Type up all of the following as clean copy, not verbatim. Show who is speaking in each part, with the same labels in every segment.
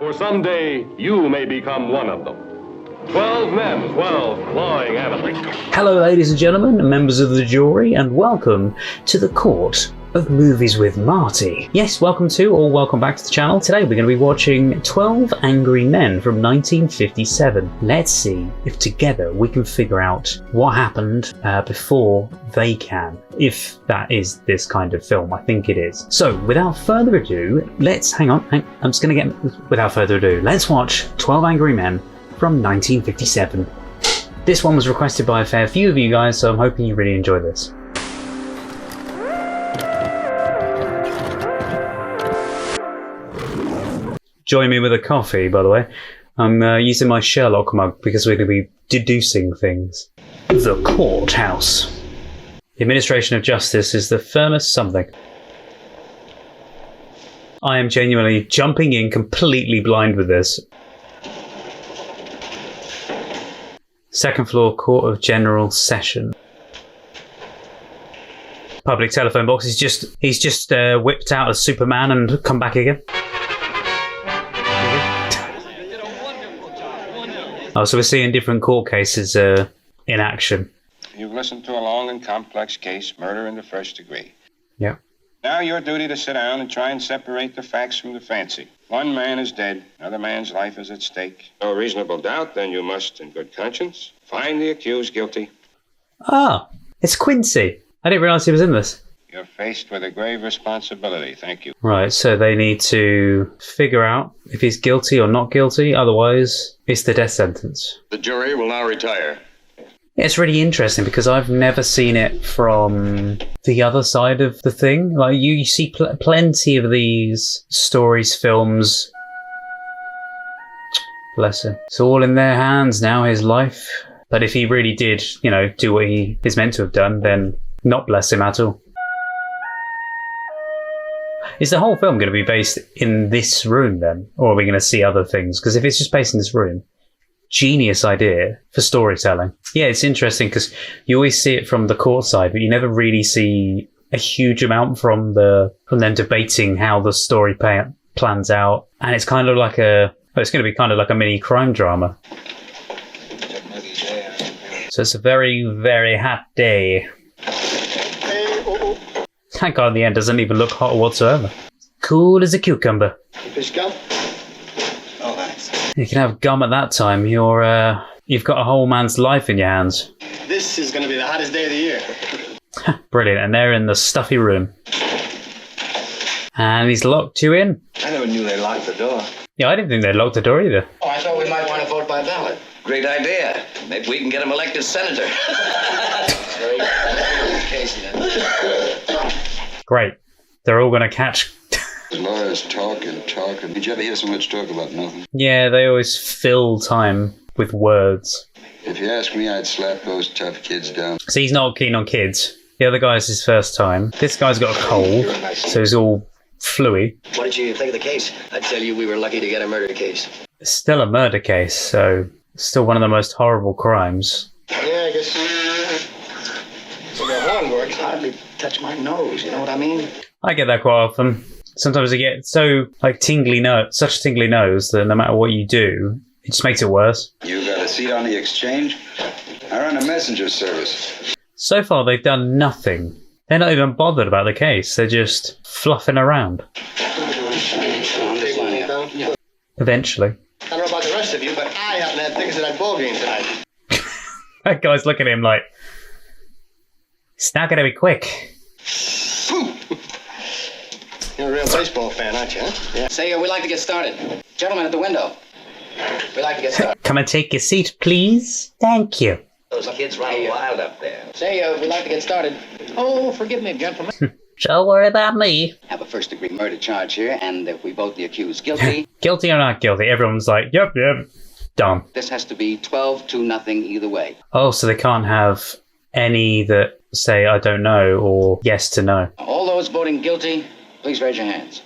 Speaker 1: For someday, you may become one of them. 12 men, 12 clawing animals.
Speaker 2: Hello, ladies and gentlemen, members of the jury, and welcome to the Court of Movies with Marty. Yes, welcome to, or welcome back to the channel. Today we're going to be watching 12 Angry Men from 1957. Let's see if together we can figure out what happened before they can. If that is this kind of film, I think it is. So, without further ado, let's, without further ado, let's watch 12 Angry Men from 1957. This one was requested by a fair few of you guys, so I'm hoping you really enjoy this. Join me with a coffee, by the way. I'm using my Sherlock mug because we're going to be deducing things. The courthouse. The administration of justice is the firmest something. I am genuinely jumping in completely blind with this. Second floor Court of General Session. Public telephone box. He's just whipped out as Superman and come back again. Oh, so we're seeing different court cases in action.
Speaker 3: You've listened to a long and complex case, murder in the first degree.
Speaker 2: Yeah.
Speaker 3: Now your duty to sit down and try and separate the facts from the fancy. One man is dead, another man's life is at stake. No reasonable doubt, then you must, in good conscience, find the accused guilty.
Speaker 2: Ah, it's Quincy. I didn't realise he was in this.
Speaker 3: You're faced with a grave responsibility, thank you.
Speaker 2: Right, so they need to figure out if he's guilty or not guilty, otherwise it's the death sentence.
Speaker 4: The jury will now retire.
Speaker 2: It's really interesting because I've never seen it from the other side of the thing. Like you see plenty of these stories, films. Bless him. It's all in their hands now, his life. But if he really did, do what he is meant to have done, then not bless him at all. Is the whole film going to be based in this room then? Or are we going to see other things? Because if it's just based in this room, genius idea for storytelling. Yeah, it's interesting because you always see it from the court side, but you never really see a huge amount from them debating how the story plans out. And it's kind of like it's going to be kind of like a mini crime drama. So it's a very, very hot day. That guy in the end doesn't even look hot whatsoever. Cool as a cucumber.
Speaker 5: Fish gum? Oh, thanks.
Speaker 2: You can have gum at that time. You've got a whole man's life in your hands.
Speaker 5: This is going to be the hottest day of the year.
Speaker 2: Brilliant. And they're in the stuffy room. And he's locked you in.
Speaker 5: I never knew they locked the door.
Speaker 2: Yeah, I didn't think they locked the door either.
Speaker 5: Oh, I thought we might want to vote by ballot.
Speaker 4: Great idea. Maybe we can get him elected senator.
Speaker 2: Great. They're all going to catch...
Speaker 6: Lawyers talk and talk. Did you ever hear so much talk about nothing?
Speaker 2: Yeah, they always fill time with words.
Speaker 6: If you ask me, I'd slap those tough kids down.
Speaker 2: So he's not keen on kids. The other guy's his first time. This guy's got a cold, so he's all fluey.
Speaker 5: What did you think of the case? I tell you, we were lucky to get a murder case.
Speaker 2: It's still a murder case, so still one of the most horrible crimes.
Speaker 5: Yeah, I guess. So the horn works. Hardly touch my nose, you know what I mean?
Speaker 2: I get that quite often. Sometimes I get so such a tingly nose that no matter what you do, it just makes it worse.
Speaker 6: You got a seat on the exchange? I run a messenger service. So
Speaker 2: far, they've done nothing. They're not even bothered about the case. They're just fluffing around. Eventually.
Speaker 5: I don't know about the rest of you, but I haven't had tickets to that ball game tonight.
Speaker 2: That guy's looking at him like, it's not going to be quick.
Speaker 5: You're a real baseball fan, aren't you? Huh?
Speaker 7: Yeah. Say, we'd like to get started. Gentlemen at the window. We'd like to get started.
Speaker 2: Come and take your seat, please. Thank you.
Speaker 5: Those kids run wild up there.
Speaker 7: Say, we'd like to get started. Oh, forgive me, gentlemen.
Speaker 2: Don't worry about me.
Speaker 7: Have a first-degree murder charge here, and if we vote the accused guilty...
Speaker 2: Guilty or not guilty, everyone's like, yep. Done.
Speaker 7: This has to be 12-0 either way.
Speaker 2: Oh, so they can't have any that say, I don't know, or yes to no.
Speaker 7: All those voting guilty, please raise your hands.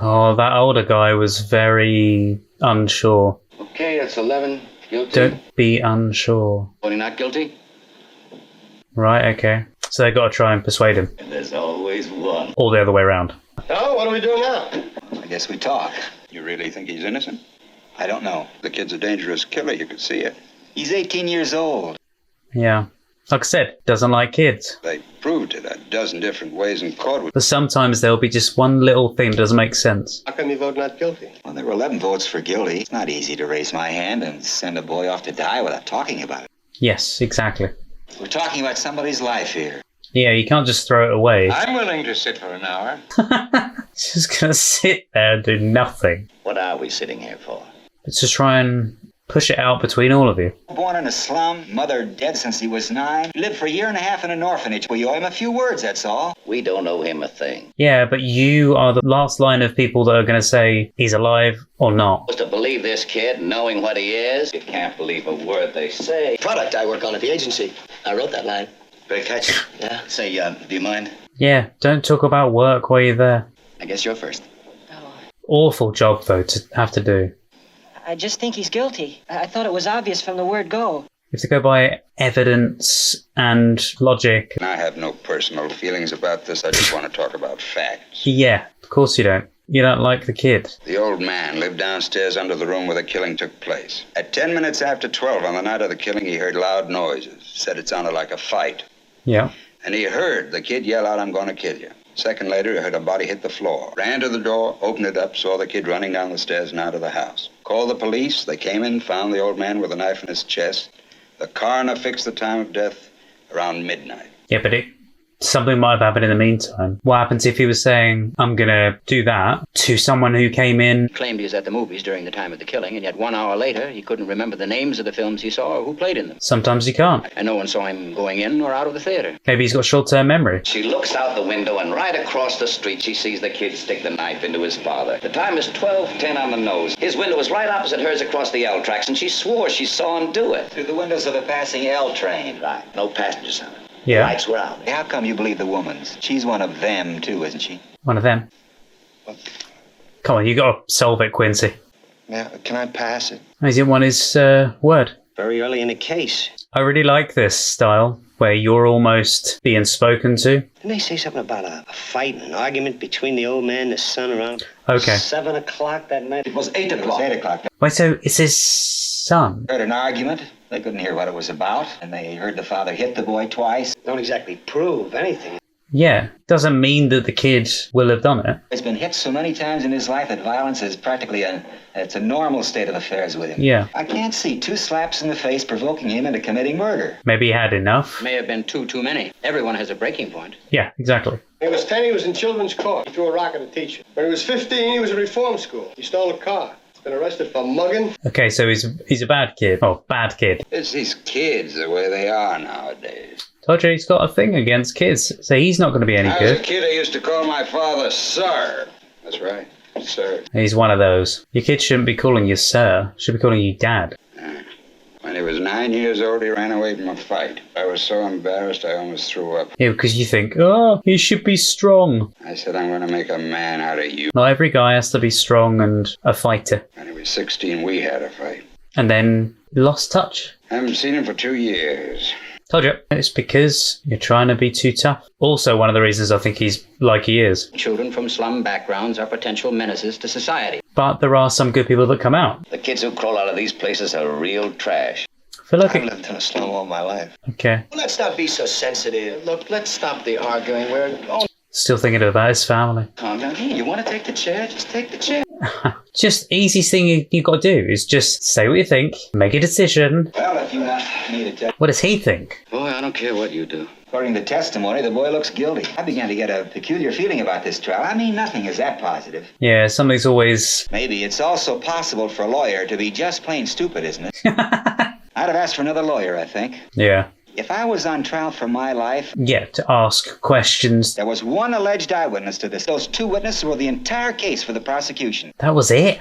Speaker 2: Oh, that older guy was very unsure.
Speaker 7: Okay, that's 11. Guilty.
Speaker 2: Don't be unsure.
Speaker 7: Voting not guilty?
Speaker 2: Right, okay. So they've got to try and persuade him.
Speaker 5: And there's always one.
Speaker 2: Or the other way around.
Speaker 5: Oh, what are we doing now?
Speaker 6: I guess we talk. You really think he's innocent?
Speaker 5: I don't know.
Speaker 6: The kid's a dangerous killer. You could see it.
Speaker 5: He's 18 years old.
Speaker 2: Yeah. Like I said, doesn't like kids.
Speaker 6: They proved it a dozen different ways in court.
Speaker 2: But sometimes there'll be just one little thing that doesn't make sense.
Speaker 3: How come you vote not guilty?
Speaker 5: Well, there were 11 votes for guilty. It's not easy to raise my hand and send a boy off to die without talking about it.
Speaker 2: Yes, exactly.
Speaker 5: We're talking about somebody's life here.
Speaker 2: Yeah, you can't just throw it away.
Speaker 3: I'm willing to sit for an hour.
Speaker 2: It's just gonna sit there and do nothing.
Speaker 4: What are we sitting here for?
Speaker 2: It's just try and push it out between all of you.
Speaker 5: Born in a slum, mother dead since he was 9. Lived for a year and a half in an orphanage. We owe him a few words, that's all.
Speaker 4: We don't owe him a thing.
Speaker 2: Yeah, but you are the last line of people that are going to say he's alive or not.
Speaker 4: To believe this kid, knowing what he is, you can't believe a word they say.
Speaker 8: Product I work on at the agency. I wrote that line.
Speaker 5: Great catch.
Speaker 8: Yeah.
Speaker 5: Say, do you mind?
Speaker 2: Yeah, don't talk about work while you're there.
Speaker 5: I guess you're first.
Speaker 2: Awful job, though, to have to do.
Speaker 9: I just think he's guilty. I thought it was obvious from the word go.
Speaker 2: You have to go by evidence and logic.
Speaker 6: I have no personal feelings about this. I just want to talk about facts.
Speaker 2: Yeah, of course you don't. You don't like the kid.
Speaker 6: The old man lived downstairs under the room where the killing took place. At 10 minutes after 12 on the night of the killing, he heard loud noises. Said it sounded like a fight.
Speaker 2: Yeah.
Speaker 6: And he heard the kid yell out, "I'm going to kill you." Second later, he heard a body hit the floor. Ran to the door, opened it up, saw the kid running down the stairs and out of the house. Called the police. They came in, found the old man with a knife in his chest. The coroner fixed the time of death around midnight.
Speaker 2: Yeah, but something might have happened in the meantime. What happens if he was saying, I'm going to do that, to someone who came in?
Speaker 7: Claimed he was at the movies during the time of the killing, and yet 1 hour later, he couldn't remember the names of the films he saw or who played in them.
Speaker 2: Sometimes he can't.
Speaker 7: And no one saw him going in or out of the theater.
Speaker 2: Maybe he's got short-term memory.
Speaker 4: She looks out the window, and right across the street, she sees the kid stick the knife into his father. The time is 12:10 on the nose. His window was right opposite hers across the L tracks, and she swore she saw him do it.
Speaker 5: Through the windows of a passing L train.
Speaker 4: Right. No passengers on it.
Speaker 2: Yeah.
Speaker 4: Lights were out.
Speaker 5: How come you believe the woman's? She's one of them, too, isn't she?
Speaker 2: One of them. Come on, you got to solve it, Quincy.
Speaker 8: Yeah, can I pass it?
Speaker 2: He didn't want his word.
Speaker 8: Very early in the case.
Speaker 2: I really like this style, where you're almost being spoken to.
Speaker 8: Didn't they say something about a fight and an argument between the old man and his son around
Speaker 2: Okay.
Speaker 8: 7 o'clock that night?
Speaker 5: It was 8 o'clock. 8 o'clock.
Speaker 2: Wait, so it's his son?
Speaker 5: Heard an argument. They couldn't hear what it was about. And they heard the father hit the boy twice.
Speaker 8: Don't exactly prove anything.
Speaker 2: Yeah. Doesn't mean that the kid will have done it.
Speaker 5: He's been hit so many times in his life that violence is practically it's a normal state of affairs with him.
Speaker 2: Yeah.
Speaker 5: I can't see 2 slaps in the face provoking him into committing murder.
Speaker 2: Maybe he had enough.
Speaker 7: May have been too many. Everyone has a breaking point.
Speaker 2: Yeah, exactly.
Speaker 10: When he was 10, he was in children's court. He threw a rock at a teacher. When he was 15, he was in reform school. He stole a car. He's been arrested for mugging.
Speaker 2: Okay, so he's a bad kid. Oh, bad kid.
Speaker 6: It's these kids, the way they are nowadays.
Speaker 2: Told you he's got a thing against kids, so he's not going to be any
Speaker 6: As a
Speaker 2: good.
Speaker 6: kid, I used to call my father sir. That's right, sir.
Speaker 2: He's one of those. Your kid shouldn't be calling you sir. Should be calling you dad.
Speaker 6: When he was 9 years old, he ran away from a fight. I was so embarrassed, I almost threw up.
Speaker 2: Yeah, because you think, oh, he should be strong.
Speaker 6: I said, I'm going to make a man out of you.
Speaker 2: Not every guy has to be strong and a fighter.
Speaker 6: When he was 16, we had a fight.
Speaker 2: And then lost touch.
Speaker 6: Haven't seen him for 2 years.
Speaker 2: Told you. It's because you're trying to be too tough. Also, one of the reasons I think he's like he is.
Speaker 7: Children from slum backgrounds are potential menaces to society.
Speaker 2: But there are some good people that come out.
Speaker 4: The kids who crawl out of these places are real trash.
Speaker 2: I feel like
Speaker 8: I've lived in a slum all my life.
Speaker 2: Okay.
Speaker 8: Well, let's not be so sensitive. Look, let's stop the arguing. We're all...
Speaker 2: Still thinking about his family.
Speaker 7: Calm down. Hey, you want to take the chair? Just take the chair.
Speaker 2: Just easiest thing you got to do is just say what you think, make a decision.
Speaker 5: Well, if you want me to tell...
Speaker 2: What does he think?
Speaker 7: Boy, I don't care what you do.
Speaker 5: According to testimony, the boy looks guilty. I began to get a peculiar feeling about this trial. I mean, nothing is that positive.
Speaker 2: Yeah, something's always...
Speaker 5: Maybe it's also possible for a lawyer to be just plain stupid, isn't it? I'd have asked for another lawyer, I think.
Speaker 2: Yeah.
Speaker 5: If I was on trial for my life...
Speaker 2: Yeah, to ask questions.
Speaker 5: There was one alleged eyewitness to this. Those 2 witnesses were the entire case for the prosecution.
Speaker 2: That was it?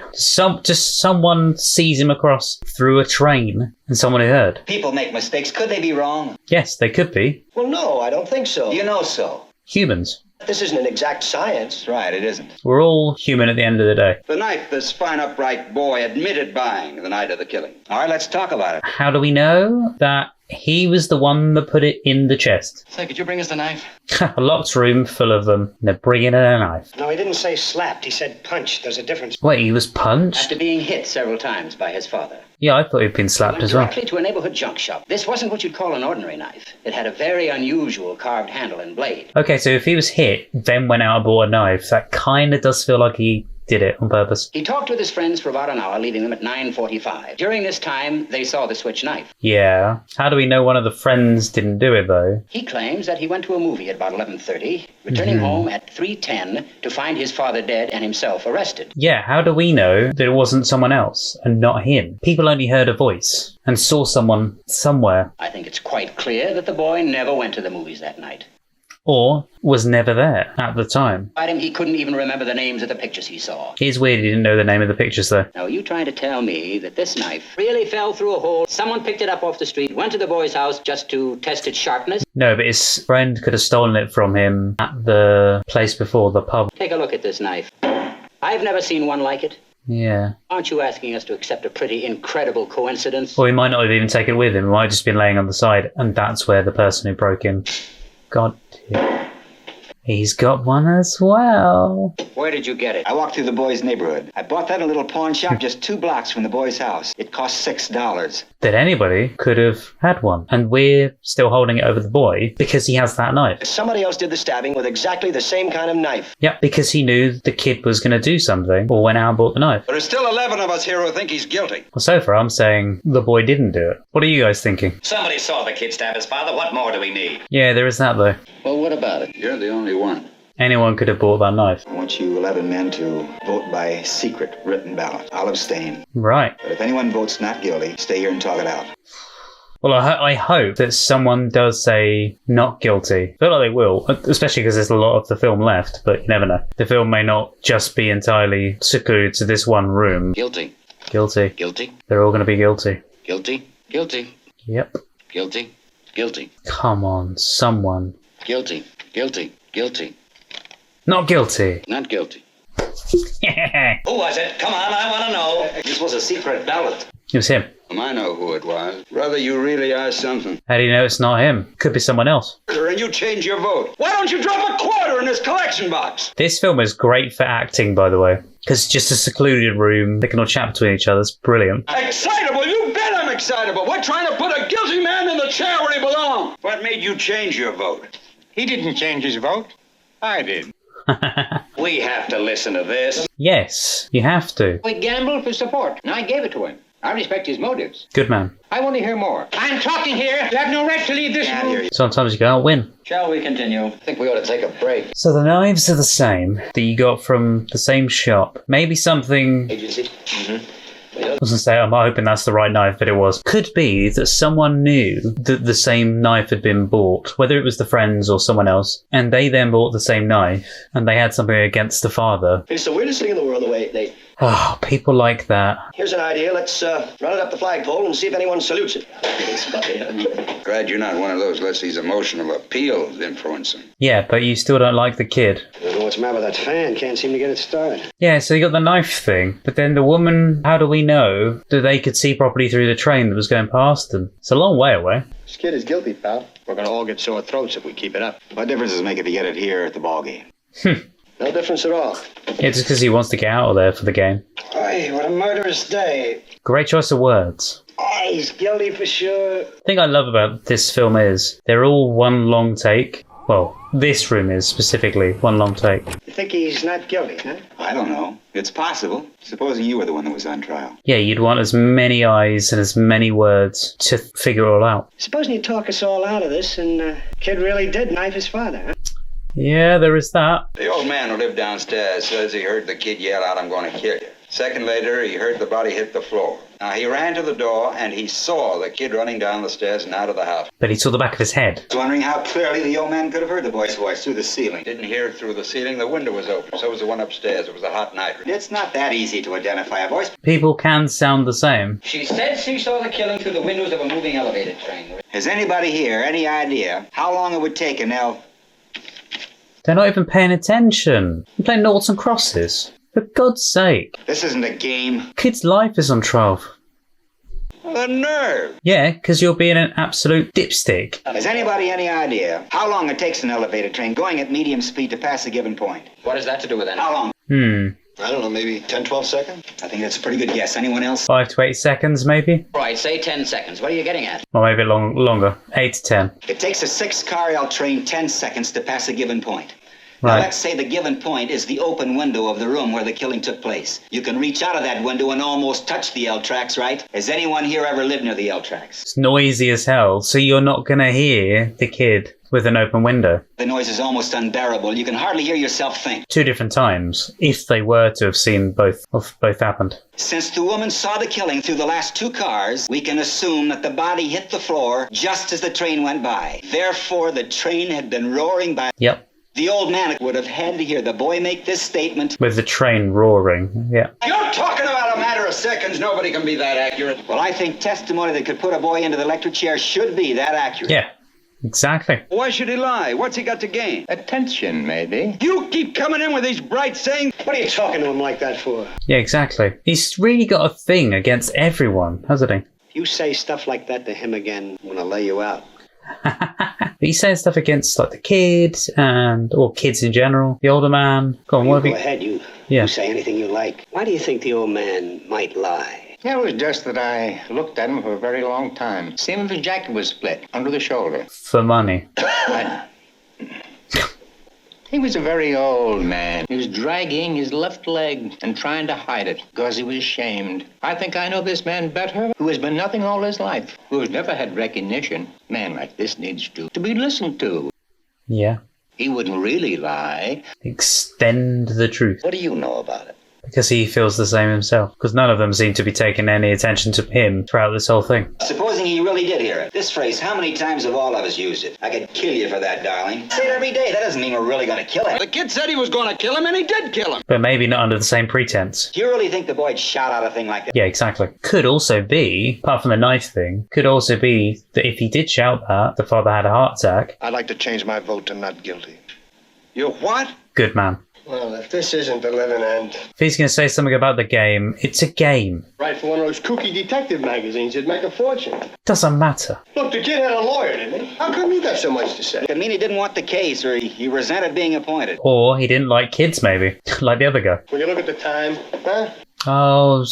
Speaker 2: Just someone sees him across through a train and someone who heard.
Speaker 5: People make mistakes. Could they be wrong?
Speaker 2: Yes, they could be.
Speaker 8: Well, no, I don't think so.
Speaker 5: You know so.
Speaker 2: Humans.
Speaker 8: This isn't an exact science.
Speaker 5: Right, it isn't.
Speaker 2: We're all human at the end of the day.
Speaker 6: The knife this fine, upright boy admitted buying the night of the killing.
Speaker 5: All right, let's talk about it.
Speaker 2: How do we know that He was the one that put it in the chest.
Speaker 7: Say, could you bring us the knife?
Speaker 2: A locked room full of them. They're bringing in a knife.
Speaker 8: No, he didn't say slapped. He said punched. There's a difference.
Speaker 2: Wait, he was punched?
Speaker 7: After being hit several times by his father.
Speaker 2: Yeah, I thought he'd been slapped as well.
Speaker 7: Directly to a neighborhood junk shop. This wasn't what you'd call an ordinary knife. It had a very unusual carved handle and blade.
Speaker 2: Okay, so if he was hit, then went out and bought a knife, that kind of does feel like he did it on purpose.
Speaker 7: He talked with his friends for about an hour, leaving them at 9:45. During this time, they saw the switch knife.
Speaker 2: Yeah. How do we know one of the friends didn't do it, though?
Speaker 7: He claims that he went to a movie at about 11:30, returning home at 3:10 to find his father dead and himself arrested.
Speaker 2: Yeah, how do we know that it wasn't someone else and not him? People only heard a voice and saw someone somewhere.
Speaker 7: I think it's quite clear that the boy never went to the movies that night.
Speaker 2: Or was never there at the time.
Speaker 7: He couldn't even remember the names of the pictures he saw.
Speaker 2: It's weird he didn't know the name of the pictures, though.
Speaker 7: Now, are you trying to tell me that this knife really fell through a hole, someone picked it up off the street, went to the boy's house just to test its sharpness?
Speaker 2: No, but his friend could have stolen it from him at the place before, the pub.
Speaker 7: Take a look at this knife. I've never seen one like it.
Speaker 2: Yeah.
Speaker 7: Aren't you asking us to accept a pretty incredible coincidence?
Speaker 2: Or he might not have even taken it with him. He might have just been laying on the side, and that's where the person who broke in. God damn. He's got one as well.
Speaker 7: Where did you get it?
Speaker 5: I walked through the boy's neighborhood. I bought that at a little pawn shop just 2 blocks from the boy's house. It cost $6.
Speaker 2: That anybody could have had one. And we're still holding it over the boy because he has that knife.
Speaker 8: Somebody else did the stabbing with exactly the same kind of knife.
Speaker 2: Yep, because he knew the kid was going to do something or went out and bought the knife.
Speaker 6: There's still 11 of us here who think he's guilty.
Speaker 2: Well, so far I'm saying the boy didn't do it. What are you guys thinking?
Speaker 4: Somebody saw the kid stab his father. What more do we need?
Speaker 2: Yeah, there is that though.
Speaker 7: Well, what about it?
Speaker 6: You're the only one.
Speaker 2: Anyone could have bought that knife.
Speaker 5: I want you 11 men to vote by secret written ballot. I'll abstain.
Speaker 2: Right.
Speaker 5: But if anyone votes not guilty, stay here and talk it out.
Speaker 2: Well, I hope that someone does say not guilty. I feel like they will, especially because there's a lot of the film left, but you never know. The film may not just be entirely secluded to this one room.
Speaker 7: Guilty.
Speaker 2: Guilty.
Speaker 7: Guilty.
Speaker 2: They're all going to be guilty.
Speaker 7: Guilty. Guilty.
Speaker 2: Yep.
Speaker 7: Guilty. Guilty.
Speaker 2: Come on, someone.
Speaker 7: Guilty. Guilty. Guilty.
Speaker 2: Not guilty.
Speaker 7: Not guilty.
Speaker 4: Who was it? Come on, I want to know.
Speaker 5: This was a secret ballot.
Speaker 2: It was him.
Speaker 6: I know who it was. Brother, you really are something.
Speaker 2: How do you know it's not him? Could be someone else.
Speaker 6: And you change your vote. Why don't you drop a quarter in this collection box?
Speaker 2: This film is great for acting, by the way. Because it's just a secluded room. They can all chat between each other. It's brilliant.
Speaker 6: Excitable? You bet I'm excitable. We're trying to put a guilty man in the chair where he belongs. What made you change your vote?
Speaker 10: He didn't change his vote. I did.
Speaker 4: We have to listen to this.
Speaker 2: Yes, you have to.
Speaker 7: We gambled for support, and I gave it to him. I respect his motives.
Speaker 2: Good man.
Speaker 7: I want to hear more.
Speaker 10: I'm talking here. You have no right to leave this room.
Speaker 2: Sometimes you can't win.
Speaker 7: Shall we continue? I think we ought to take a break.
Speaker 2: So the knives are the same that you got from the same shop. Maybe something...
Speaker 7: Agency?
Speaker 2: I was going to say, I'm hoping that's the right knife, but it was. Could be that someone knew that the same knife had been bought, whether it was the friends or someone else, and they then bought the same knife, and they had something against the father.
Speaker 8: It's the weirdest thing in the world, the way they...
Speaker 2: Oh, people like that.
Speaker 8: Here's an idea. Let's run it up the flagpole and see if anyone salutes it.
Speaker 6: Glad you're not one of those lets these emotional appeals influence him.
Speaker 2: Yeah, but you still don't like the kid.
Speaker 8: I don't know what's the matter with that fan. Can't seem to get it started.
Speaker 2: Yeah, so you got the knife thing, but then the woman, how do we know that they could see properly through the train that was going past them? It's a long way away.
Speaker 10: This kid is guilty, pal. We're going to all get sore throats if we keep it up.
Speaker 5: What difference does it make if you get it here at the ball game?
Speaker 8: No difference at all.
Speaker 2: It's just because he wants to get out of there for the game.
Speaker 8: Ay, what a murderous day.
Speaker 2: Great choice of words.
Speaker 8: Ay, he's guilty for sure.
Speaker 2: The thing I love about this film is they're all one long take. Well, this room is specifically one long take.
Speaker 8: You think he's not guilty, huh?
Speaker 5: I don't know. It's possible. Supposing you were the one that was on trial.
Speaker 2: Yeah, you'd want as many eyes and as many words to figure it all out.
Speaker 8: Supposing you talk us all out of this and kid really did knife his father, huh?
Speaker 2: Yeah, there is that.
Speaker 6: The old man who lived downstairs says he heard the kid yell out, "I'm going to kill you." Second later, he heard the body hit the floor. Now, he ran to the door, and he saw the kid running down the stairs and out of the house.
Speaker 2: But he saw the back of his head.
Speaker 5: I was wondering how clearly the old man could have heard the boy's voice through the ceiling.
Speaker 6: Didn't hear it through the ceiling. The window was open. So was the one upstairs. It was a hot night.
Speaker 5: It's not that easy to identify a voice.
Speaker 2: People can sound the same.
Speaker 7: She said she saw the killing through the windows of a moving elevator train.
Speaker 5: Has anybody here any idea how long it would take an elf?
Speaker 2: They're not even paying attention. They're playing noughts and crosses. For God's sake.
Speaker 5: This isn't a game.
Speaker 2: Kid's life is on trial.
Speaker 5: Well,
Speaker 6: The nerve!
Speaker 2: Yeah, because you're being an absolute dipstick.
Speaker 5: Has anybody any idea how long it takes an elevator train going at medium speed to pass a given point?
Speaker 7: What has that to do with anything?
Speaker 5: How long?
Speaker 10: I don't know, maybe 10, 12 seconds?
Speaker 5: I think that's a pretty good guess. Anyone else?
Speaker 2: 5 to 8 seconds, maybe?
Speaker 7: Right, say 10 seconds. What are you getting at?
Speaker 2: Or maybe longer. 8 to 10.
Speaker 5: It takes a 6-car L train 10 seconds to pass a given point.
Speaker 2: Right.
Speaker 5: Now, let's say the given point is the open window of the room where the killing took place. You can reach out of that window and almost touch the L tracks, right? Has anyone here ever lived near the L tracks?
Speaker 2: It's noisy as hell, so you're not going to hear the kid with an open window.
Speaker 5: The noise is almost unbearable. You can hardly hear yourself think.
Speaker 2: 2 different times, if they were to have seen both happened.
Speaker 5: Since the woman saw the killing through the last 2 cars, we can assume that the body hit the floor just as the train went by. Therefore, the train had been roaring by.
Speaker 2: Yep.
Speaker 5: The old man would have had to hear the boy make this statement.
Speaker 2: With the train roaring, yeah.
Speaker 6: You're talking about a matter of seconds. Nobody can be that accurate.
Speaker 5: Well, I think testimony that could put a boy into the electric chair should be that accurate.
Speaker 2: Yeah, exactly.
Speaker 6: Why should he lie? What's he got to gain?
Speaker 3: Attention, maybe.
Speaker 6: You keep coming in with these bright sayings.
Speaker 10: What are you talking to him like that for?
Speaker 2: Yeah, exactly. He's really got a thing against everyone, hasn't he?
Speaker 8: You say stuff like that to him again, I'm gonna lay you out.
Speaker 2: But he's saying stuff against like the kids or kids in general. The older man. Go on, what have
Speaker 8: Go
Speaker 2: you?
Speaker 8: ahead, you
Speaker 2: Yeah.
Speaker 8: say anything you like. Why do you think the old man might lie?
Speaker 3: It was just that I looked at him for a very long time. Seemed if his jacket was split under the shoulder.
Speaker 2: For money.
Speaker 3: He was a very old man. He was dragging his left leg and trying to hide it because he was ashamed. I think I know this man better, who has been nothing all his life, who has never had recognition. A man like this needs to be listened to.
Speaker 2: Yeah.
Speaker 3: He wouldn't really lie.
Speaker 2: Extend the truth.
Speaker 5: What do you know about it?
Speaker 2: Because he feels the same himself. Because none of them seem to be taking any attention to him throughout this whole thing.
Speaker 5: Supposing he really did hear it. This phrase, how many times have all of us used it? I could kill you for that, darling. Say it every day. That doesn't mean we're really going to kill him.
Speaker 6: The kid said he was going to kill him, and he did kill him.
Speaker 2: But maybe not under the same pretense.
Speaker 5: Do you really think the boy'd shout out a thing like that?
Speaker 2: Yeah, exactly. Could also be, apart from the knife thing, could also be that if he did shout that, the father had a heart attack.
Speaker 10: I'd like to change my vote to not guilty.
Speaker 6: You what?
Speaker 2: Good man.
Speaker 10: Well, if this isn't the living end.
Speaker 2: If he's going to say something about the game, it's a game.
Speaker 10: Right for one of those kooky detective magazines, it'd make a fortune.
Speaker 2: Doesn't matter.
Speaker 10: Look, the kid had a lawyer, didn't he? How come you got so much to say?
Speaker 5: Could mean he didn't want the case, or he resented being appointed.
Speaker 2: Or he didn't like kids, maybe. Like the other guy.
Speaker 10: When you look at the time, huh?
Speaker 2: Oh,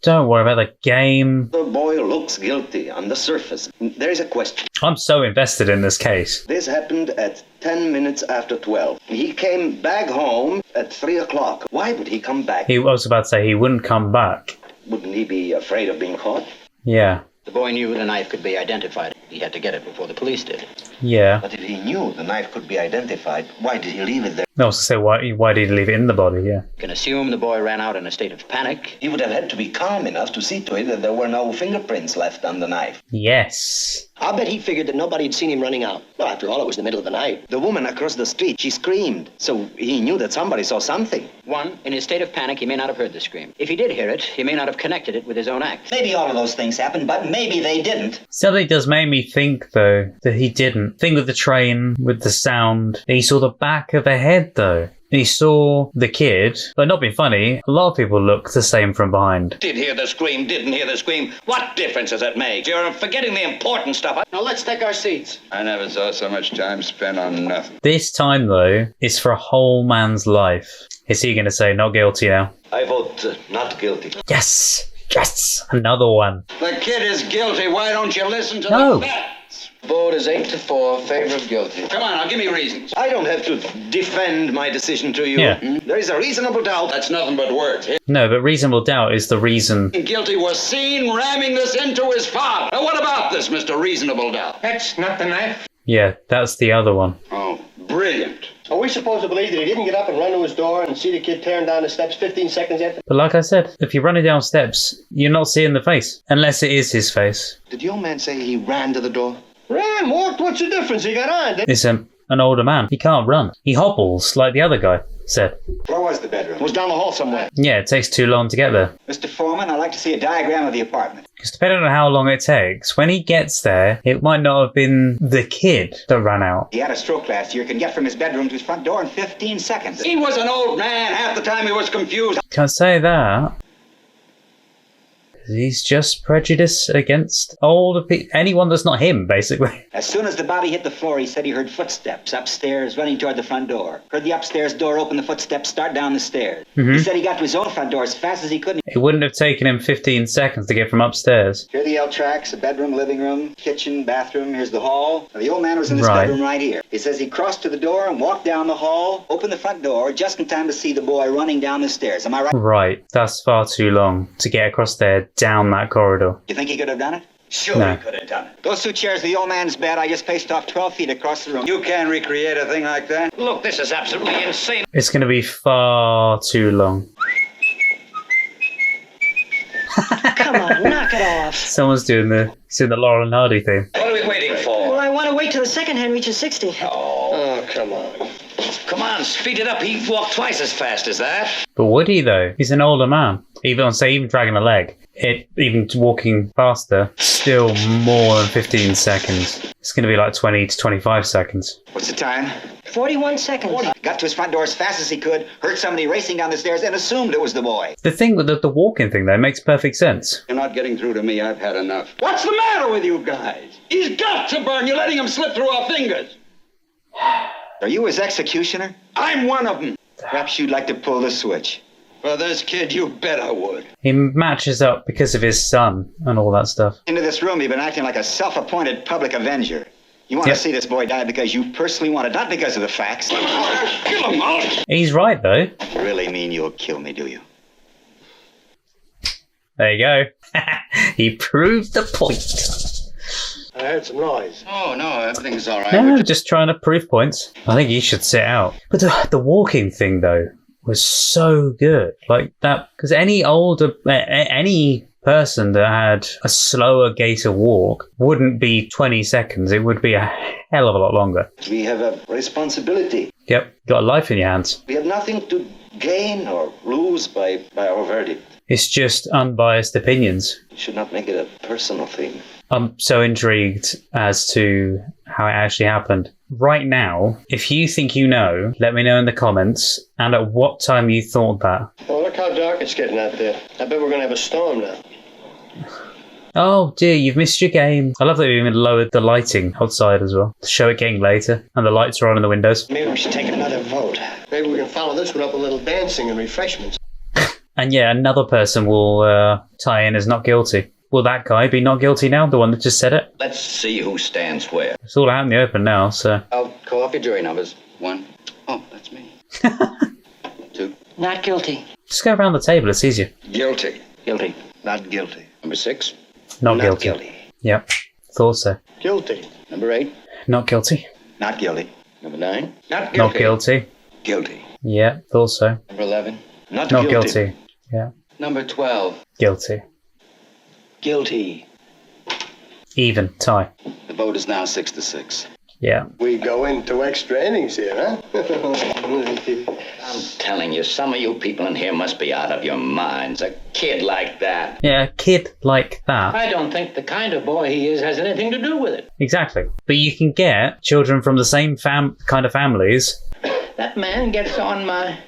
Speaker 2: don't worry about the game.
Speaker 5: The boy looks guilty on the surface. There is a question.
Speaker 2: I'm so invested in this case.
Speaker 5: This happened at 10 minutes after 12. He came back home at 3 o'clock. Why would he come back?
Speaker 2: I was about to say he wouldn't come back.
Speaker 5: Wouldn't he be afraid of being caught?
Speaker 2: Yeah.
Speaker 7: The boy knew the knife could be identified. He had to get it before the police did.
Speaker 2: Yeah.
Speaker 5: But if he knew the knife could be identified, why did he leave it there?
Speaker 2: I was to say, why did he leave it in the body? Yeah.
Speaker 7: You can assume the boy ran out in a state of panic.
Speaker 5: He would have had to be calm enough to see to it that there were no fingerprints left on the knife.
Speaker 2: Yes.
Speaker 11: I'll bet he figured that nobody had seen him running out. Well, after all, it was the middle of the night.
Speaker 5: The woman across the street, she screamed. So he knew that somebody saw something.
Speaker 7: One, in his state of panic, he may not have heard the scream. If he did hear it, he may not have connected it with his own act.
Speaker 5: Maybe all of those things happened, but maybe they didn't.
Speaker 2: Something does make me think, though, that he didn't. Thing with the train, with the sound. He saw the back of a head, though. He saw the kid, but not being funny, a lot of people look the same from behind.
Speaker 4: Did hear the scream, didn't hear the scream. What difference does it make? You're forgetting the important stuff.
Speaker 10: Now let's take our seats.
Speaker 6: I never saw so much time spent on nothing.
Speaker 2: This time, though, is for a whole man's life. Is he going to say not guilty now?
Speaker 5: I vote not guilty.
Speaker 2: Yes! Yes! Another one.
Speaker 6: The kid is guilty. Why don't you listen to
Speaker 2: No.
Speaker 6: the facts?
Speaker 5: Vote is 8-4, favor of guilty.
Speaker 6: Come on, now, give me reasons.
Speaker 5: I don't have to defend my decision to you.
Speaker 2: Yeah.
Speaker 5: There is a reasonable doubt.
Speaker 6: That's nothing but words.
Speaker 2: No, but reasonable doubt is the reason.
Speaker 6: Guilty was seen ramming this into his father. Now, what about this, Mr. Reasonable Doubt?
Speaker 3: That's not the knife.
Speaker 2: Yeah, that's the other one.
Speaker 6: Oh, brilliant.
Speaker 10: Are we supposed to believe that he didn't get up and run to his door and see the kid tearing down the steps 15 seconds after?
Speaker 2: But like I said, if you're running down steps, you're not seeing the face. Unless it is his face.
Speaker 5: Did the old man say he ran to the door?
Speaker 10: Ran, walked, what's the difference? He got on.
Speaker 2: It's an older man. He can't run. He hobbles, like the other guy said.
Speaker 5: Where was the bedroom?
Speaker 10: It was down the hall somewhere.
Speaker 2: Yeah, it takes too long to get there.
Speaker 5: Mr. Foreman, I'd like to see a diagram of the apartment.
Speaker 2: Because depending on how long it takes, when he gets there, it might not have been the kid that ran out.
Speaker 5: He had a stroke last year. Can get from his bedroom to his front door in 15 seconds.
Speaker 6: He was an old man. Half the time he was confused.
Speaker 2: Can't say that. He's just prejudiced against older people. Anyone that's not him, basically.
Speaker 5: As soon as the body hit the floor, he said he heard footsteps upstairs running toward the front door. Heard the upstairs door open, the footsteps start down the stairs. He said he got to his own front door as fast as he could.
Speaker 2: It wouldn't have taken him 15 seconds to get from upstairs.
Speaker 5: Here are the L tracks, a bedroom, living room, kitchen, bathroom. Here's the hall. Now, the old man was in this bedroom right here. He says he crossed to the door and walked down the hall, opened the front door, just in time to see the boy running down the stairs. Am I right?
Speaker 2: Right. That's far too long to get across there, down that corridor.
Speaker 5: You think he could have done it? Sure,
Speaker 2: No.
Speaker 5: he could have done it. Those two chairs, the old man's bed, I just paced off 12 feet across the room.
Speaker 6: You can't recreate a thing like that.
Speaker 4: Look, this is absolutely insane.
Speaker 2: It's going to be far too long.
Speaker 9: Come on, knock it off.
Speaker 2: Someone's doing the Laurel and Hardy thing.
Speaker 4: What are we waiting for?
Speaker 9: Well, I want to wait till the second hand reaches 60.
Speaker 10: Oh, come on.
Speaker 4: Come on, speed it up. He walked twice as fast as that.
Speaker 2: But would he, though? He's an older man. Even dragging a leg, even walking faster, still more than 15 seconds. It's going to be like 20 to 25 seconds.
Speaker 5: What's the time?
Speaker 9: 41 seconds.
Speaker 5: Got to his front door as fast as he could, heard somebody racing down the stairs, and assumed it was the boy.
Speaker 2: The thing with the walking thing, though, makes perfect sense.
Speaker 6: You're not getting through to me. I've had enough.
Speaker 12: What's the matter with you guys? He's got to burn. You're letting him slip through our fingers.
Speaker 5: Are you his executioner?
Speaker 12: I'm one of them.
Speaker 5: Perhaps you'd like to pull the switch.
Speaker 12: For this kid, you bet I would.
Speaker 2: He matches up because of his son and all that stuff.
Speaker 5: Into this room, you've been acting like a self-appointed public avenger. You want to see this boy die because you personally want it, not because of the facts.
Speaker 12: Kill him, Marty.
Speaker 2: He's right, though.
Speaker 5: You really mean you'll kill me, do you?
Speaker 2: There you go. He proved the point.
Speaker 10: I heard some noise.
Speaker 6: Oh, no, everything's all right.
Speaker 2: No, just trying to prove points. I think he should sit out. But the walking thing, though, was so good. Like that, because any person that had a slower gait of walk wouldn't be 20 seconds. It would be a hell of a lot longer.
Speaker 13: We have a responsibility.
Speaker 2: Yep, got a life in your hands.
Speaker 13: We have nothing to gain or lose by our verdict.
Speaker 2: It's just unbiased opinions.
Speaker 13: We should not make it a personal thing.
Speaker 2: I'm so intrigued as to how it actually happened. Right now, if you think you know, let me know in the comments, and at what time you thought that.
Speaker 10: Oh, look how dark it's getting out there. I bet we're going to have a storm now.
Speaker 2: Oh dear, you've missed your game. I love that we even lowered the lighting outside as well, to show it getting later, and the lights are on in the windows.
Speaker 10: Maybe we should take another vote. Maybe we can follow this one up with a little dancing and refreshments.
Speaker 2: And yeah, another person will tie in as not guilty. Will that guy be not guilty now, the one that just said it?
Speaker 4: Let's see who stands where.
Speaker 2: It's all out in the open now, so...
Speaker 4: I'll call off your jury numbers. 1. Oh, that's me. 2.
Speaker 9: Not guilty.
Speaker 2: Just go around the table, it's easier.
Speaker 6: Guilty.
Speaker 4: Guilty.
Speaker 10: Not guilty.
Speaker 4: Number 6.
Speaker 2: Not guilty. Yep, thought so.
Speaker 10: Guilty.
Speaker 4: Number 8.
Speaker 2: Not guilty.
Speaker 5: Not guilty.
Speaker 4: Number 9.
Speaker 10: Not guilty.
Speaker 2: Not guilty.
Speaker 6: Guilty.
Speaker 2: Yeah, thought so.
Speaker 4: Number 11.
Speaker 10: Not
Speaker 2: Not
Speaker 10: guilty.
Speaker 2: guilty. Yeah.
Speaker 4: Number 12.
Speaker 2: Guilty.
Speaker 13: Guilty.
Speaker 2: Even. Tie.
Speaker 13: The vote is now 6-6.
Speaker 2: Yeah.
Speaker 10: We go into extra innings here, huh?
Speaker 4: I'm telling you, some of you people in here must be out of your minds. A kid like that.
Speaker 2: Yeah, a kid like that.
Speaker 7: I don't think the kind of boy he is has anything to do with it.
Speaker 2: Exactly. But you can get children from the same kind of families.
Speaker 7: That man gets on my...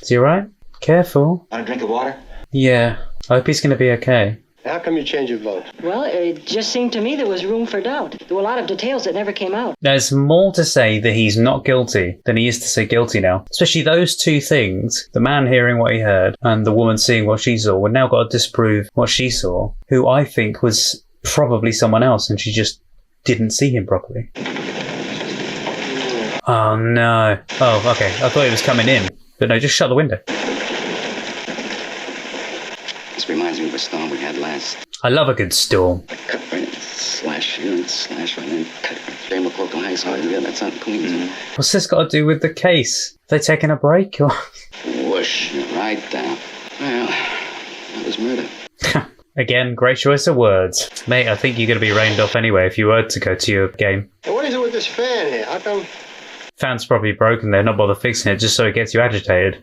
Speaker 2: Is he alright? Careful.
Speaker 5: Want a drink of water?
Speaker 2: Yeah. I hope he's going to be okay.
Speaker 10: How come you change your vote?
Speaker 9: Well, it just seemed to me there was room for doubt. There were a lot of details that never came out.
Speaker 2: There's more to say that he's not guilty than he is to say guilty now. Especially those two things, the man hearing what he heard and the woman seeing what she saw, we've now got to disprove what she saw, who I think was probably someone else and she just didn't see him properly. Oh no. Oh, okay. I thought he was coming in. But no, just shut the window.
Speaker 13: This reminds me of a storm we had last.
Speaker 2: I love a good storm.
Speaker 13: Cut right in, slash here and slash right in, cut right. Jay McCloak high side. Yeah, that's not clean.
Speaker 2: What's this got to do with the case? Are they taking a break or?
Speaker 13: Whoosh, right down. Well, that was murder.
Speaker 2: Again, great choice of words. Mate, I think you're going to be rained off anyway if you were to go to your game.
Speaker 10: Hey, what is it with this fan here? How come...
Speaker 2: Fan's probably broken, they're not bothered fixing it just so it gets you agitated.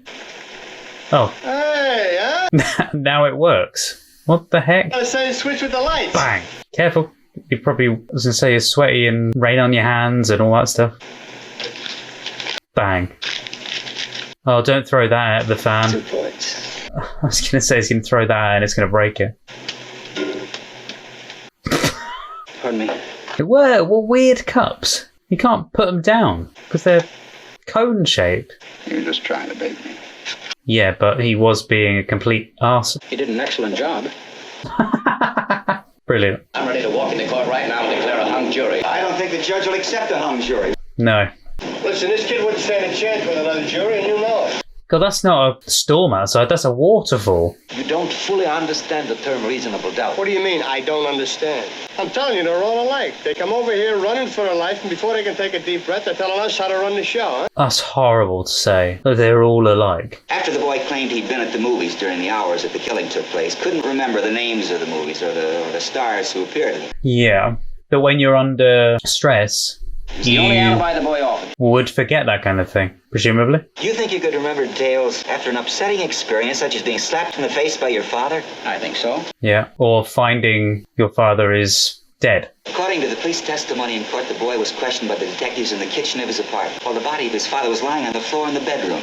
Speaker 2: Oh.
Speaker 10: Hey, huh?
Speaker 2: Now it works. What the heck?
Speaker 10: Got the same switch with the lights.
Speaker 2: Bang! Careful. You probably was going to say you're sweaty and rain on your hands and all that stuff. Bang. Oh, don't throw that at the fan.
Speaker 13: 2 points.
Speaker 2: I was going to say he's going to throw that out and it's going to break it.
Speaker 13: Pardon me.
Speaker 2: What weird cups? You can't put them down because they're cone-shaped.
Speaker 6: You're just trying to bait me.
Speaker 2: Yeah, but he was being a complete arse.
Speaker 7: He did an excellent job.
Speaker 2: Brilliant.
Speaker 4: I'm ready to walk into court right now and declare a hung jury.
Speaker 5: I don't think the judge will accept a hung jury.
Speaker 2: No.
Speaker 10: Listen, this kid wouldn't stand a chance with another jury, and you know it.
Speaker 2: God, that's not a storm outside, that's a waterfall.
Speaker 4: You don't fully understand the term reasonable doubt.
Speaker 10: What do you mean, I don't understand? I'm telling you, they're all alike. They come over here running for their life, and before they can take a deep breath, they're telling us how to run the show, huh?
Speaker 2: That's horrible to say. They're all alike.
Speaker 5: After the boy claimed he'd been at the movies during the hours that the killing took place, couldn't remember the names of the movies or the stars who appeared in them.
Speaker 2: Yeah, but when you're under stress,
Speaker 4: The only alibi the boy offered.
Speaker 2: would forget that kind of thing, presumably.
Speaker 5: Do you think you could remember details after an upsetting experience such as being slapped in the face by your father?
Speaker 4: I think so.
Speaker 2: Yeah, or finding your father is dead.
Speaker 5: According to the police testimony in court, the boy was questioned by the detectives in the kitchen of his apartment, while the body of his father was lying on the floor in the bedroom.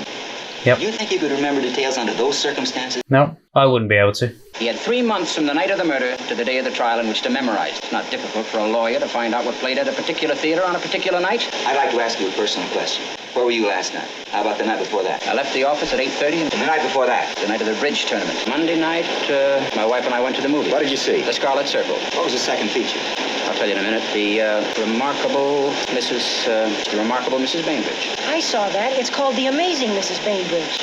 Speaker 2: Yep.
Speaker 5: Do you think you could remember details under those circumstances?
Speaker 2: No, I wouldn't be able to.
Speaker 7: He had 3 months from the night of the murder to the day of the trial in which to memorize. It's not difficult for a lawyer to find out what played at a particular theater on a particular night.
Speaker 5: I'd like to ask you a personal question. Where were you last night? How about the night before that?
Speaker 7: I left the office at 8:30
Speaker 5: And the night before that?
Speaker 7: the night of the bridge tournament. Monday night, my wife and I went to the movies.
Speaker 5: What did you see?
Speaker 7: The Scarlet Circle.
Speaker 5: What was the second feature?
Speaker 7: I'll tell you in a minute. The remarkable Mrs. Bainbridge.
Speaker 9: I saw that. It's called The Amazing Mrs. Bainbridge.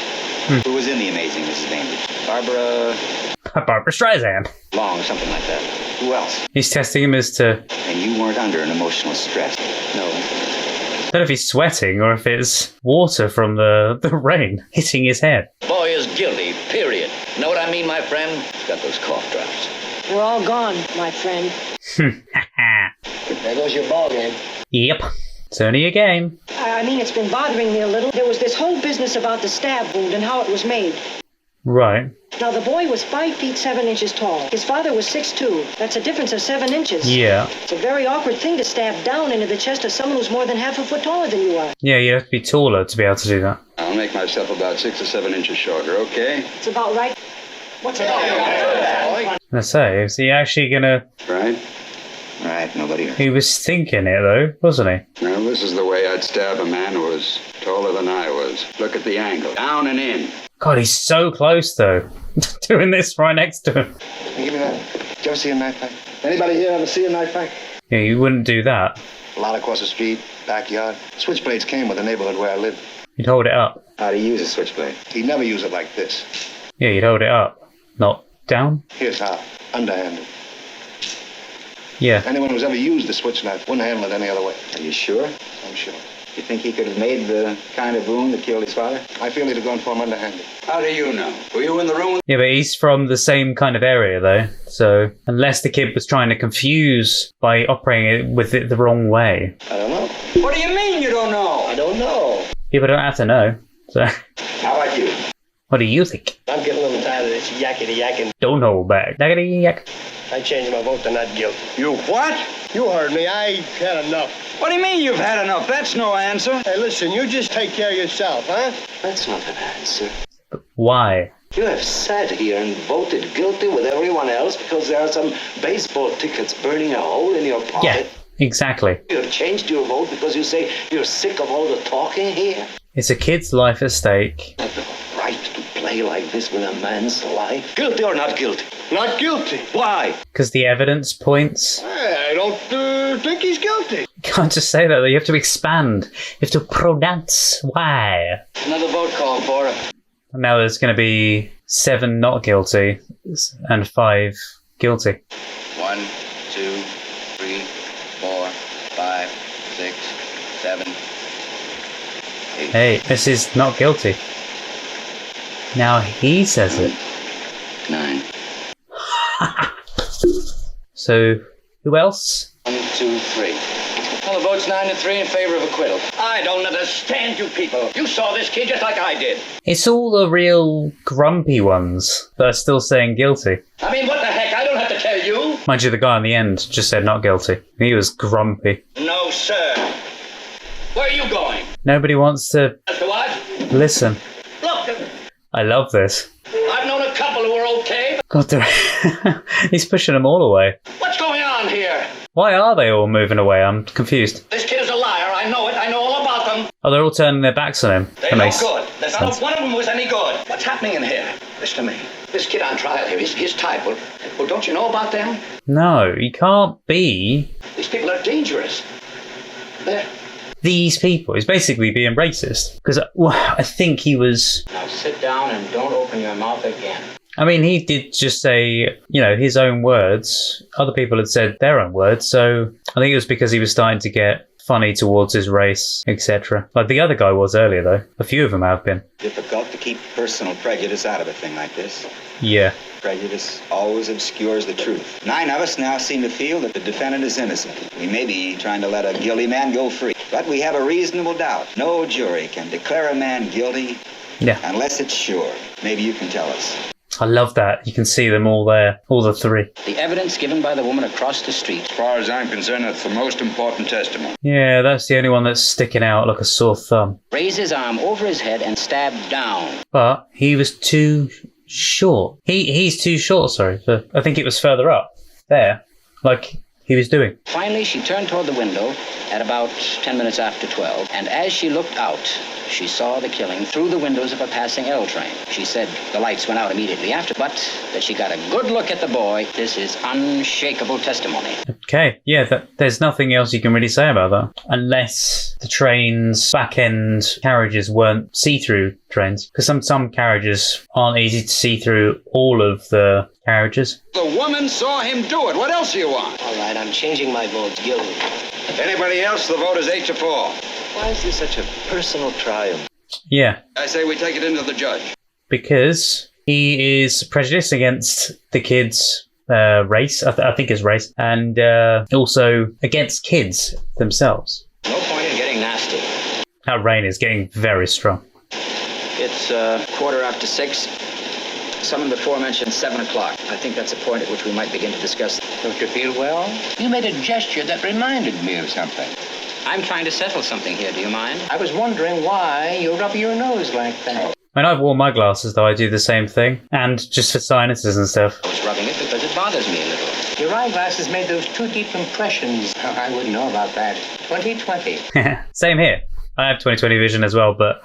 Speaker 5: Who was in The Amazing Mrs. Bainbridge?
Speaker 2: Barbara Streisand.
Speaker 7: Long, something like that.
Speaker 5: Who else?
Speaker 2: He's testing him as to...
Speaker 5: And you weren't under an emotional stress.
Speaker 7: No.
Speaker 2: I don't know if he's sweating or if it's water from the rain hitting his head.
Speaker 4: Boy is guilty, period. Know what I mean, my friend? He's got those cough drops.
Speaker 9: We're all gone, my friend.
Speaker 10: There goes your ball game.
Speaker 2: Yep. It's only a game.
Speaker 9: I mean, it's been bothering me a little. There was this whole business about the stab wound and how it was made.
Speaker 2: Right.
Speaker 9: Now, the boy was 5 feet 7 inches tall. His father was 6'2". That's a difference of 7 inches.
Speaker 2: Yeah.
Speaker 9: It's a very awkward thing to stab down into the chest of someone who's more than half a foot taller than you are.
Speaker 2: Yeah, you have to be taller to be able to do that.
Speaker 6: I'll make myself about 6 or 7 inches shorter, okay?
Speaker 9: It's about right. What's it all?
Speaker 2: I say, is he actually gonna...
Speaker 6: Right?
Speaker 5: Right, nobody heard.
Speaker 2: He was thinking it though, wasn't he?
Speaker 6: Well, this is the way I'd stab a man who was taller than I was. Look at the angle. Down and in.
Speaker 2: God, he's so close though. Doing this right next to him.
Speaker 10: Give me that. Did you ever see a knife fight? Anybody here ever see a knife fight?
Speaker 2: Yeah, you wouldn't do that.
Speaker 10: A lot across the street, backyard. Switchblades came with the neighborhood where I lived.
Speaker 2: You'd hold it up.
Speaker 5: How do you use a switchblade?
Speaker 10: He'd never use it like this.
Speaker 2: Yeah, you'd hold it up. Not down.
Speaker 10: Here's how. Underhanded.
Speaker 2: Yeah.
Speaker 10: Anyone who's ever used a switch knife wouldn't handle it any other way.
Speaker 5: Are you sure?
Speaker 10: I'm sure.
Speaker 5: You think he could have made the kind of wound that killed his father?
Speaker 10: I feel he'd have gone for him underhanded.
Speaker 6: How do you know? Were you in the room?
Speaker 2: Yeah, but he's from the same kind of area though. So, unless the kid was trying to confuse by operating it with it the wrong way.
Speaker 10: I don't know.
Speaker 12: What do you mean you don't know?
Speaker 10: I don't know.
Speaker 2: People don't have to know. So,
Speaker 5: How about you?
Speaker 2: what do you think?
Speaker 10: I'm getting a little tired of this yakety-yakking.
Speaker 2: Don't hold back. Daggity yak.
Speaker 10: I changed my vote to not guilty.
Speaker 12: You what?
Speaker 10: You heard me. I had enough.
Speaker 12: What do you mean you've had enough? That's no answer.
Speaker 10: Hey, listen, you just take care of yourself, huh?
Speaker 8: That's not an answer.
Speaker 2: Why?
Speaker 8: You have sat here and voted guilty with everyone else because there are some baseball tickets burning a hole in your pocket.
Speaker 2: Yeah, exactly.
Speaker 8: You have changed your vote because you say you're sick of all the talking here.
Speaker 2: It's a kid's life at stake.
Speaker 8: You have the right to play like this with a man's life. Guilty or not guilty?
Speaker 10: Not guilty.
Speaker 8: Why?
Speaker 2: Because the evidence points.
Speaker 10: I don't think he's guilty.
Speaker 2: You can't just say that. You have to expand. You have to pronounce why.
Speaker 7: Another vote call for her.
Speaker 2: Now there's going to be 7 not guilty and 5 guilty.
Speaker 4: 1, 2, 3, 4, 5, 6, 7, 8.
Speaker 2: Hey, this is not guilty. Now he says it.
Speaker 4: 9.
Speaker 2: So, who else?
Speaker 4: 1, 2, 3. Well, the vote's 9-3 in favor of acquittal. I don't understand you people. You saw this kid just like I did.
Speaker 2: It's all the real grumpy ones that are still saying guilty.
Speaker 4: I mean, what the heck? I don't have to tell you.
Speaker 2: Mind you, the guy on the end just said not guilty. He was grumpy.
Speaker 4: No, sir. Where are you going?
Speaker 2: Nobody wants to
Speaker 4: As to what?
Speaker 2: listen.
Speaker 4: Look,
Speaker 2: I love this.
Speaker 4: I've known a
Speaker 2: God, he's pushing them all away.
Speaker 7: What's going on here?
Speaker 2: Why are they all moving away? I'm confused.
Speaker 7: This kid is a liar. I know it. I know all about them.
Speaker 2: Oh, they're all turning their backs on him.
Speaker 7: They're no good. There's not one of them was any good. What's happening in here? Listen to me. This kid on trial here, his type. Well, don't you know about them?
Speaker 2: No, he can't be.
Speaker 7: These people are dangerous.
Speaker 2: These people. He's basically being racist. Because I think he was...
Speaker 7: Now sit down and don't open your mouth again.
Speaker 2: I mean, he did just say, his own words. Other people had said their own words. So I think it was because he was starting to get funny towards his race, etc. Like the other guy was earlier, though. A few of them have been.
Speaker 5: Difficult to keep personal prejudice out of a thing like this.
Speaker 2: Yeah.
Speaker 5: Prejudice always obscures the truth. 9 of us now seem to feel that the defendant is innocent. We may be trying to let a guilty man go free, but we have a reasonable doubt. No jury can declare a man guilty unless it's sure. Maybe you can tell us.
Speaker 2: I love that. You can see them all there, all the three.
Speaker 7: The evidence given by the woman across the street.
Speaker 6: As far as I'm concerned, that's the most important testimony.
Speaker 2: Yeah, that's the only one that's sticking out like a sore thumb.
Speaker 7: Raised his arm over his head and stabbed down.
Speaker 2: But he was too short. He's too short, sorry. I think it was further up. There. Like he was doing.
Speaker 7: Finally, she turned toward the window at about 10 minutes after 12, and as she looked out, she saw the killing through the windows of a passing L train. She said the lights went out immediately after, but that she got a good look at the boy. This is unshakable testimony.
Speaker 2: Okay, yeah, there's nothing else you can really say about that. Unless the train's back-end carriages weren't see-through trains. Because some carriages aren't easy to see through all of the carriages.
Speaker 12: The woman saw him do it. What else do you want?
Speaker 11: All right, I'm changing my vote. Guilty.
Speaker 6: Anybody else, the vote is 8-4.
Speaker 8: Why is this such a personal triumph?
Speaker 2: Yeah.
Speaker 6: I say we take it into the judge.
Speaker 2: Because he is prejudiced against the kids' race, I think it's race, and also against kids themselves.
Speaker 7: No point in getting nasty.
Speaker 2: That rain is getting very strong.
Speaker 7: It's 6:15. Someone before mentioned 7 o'clock. I think that's a point at which we might begin to discuss.
Speaker 3: Don't you feel well? You made a gesture that reminded me of something.
Speaker 7: I'm trying to settle something here. Do you mind?
Speaker 3: I was wondering why you rub your nose like that.
Speaker 2: When I've worn my glasses, though, I do the same thing. And just for sinuses and stuff.
Speaker 7: I was rubbing it because it bothers me a little.
Speaker 3: Your eyeglasses made those too deep impressions. Oh, I wouldn't know about that. 20/20.
Speaker 2: Same here. I have 20/20 vision as well, but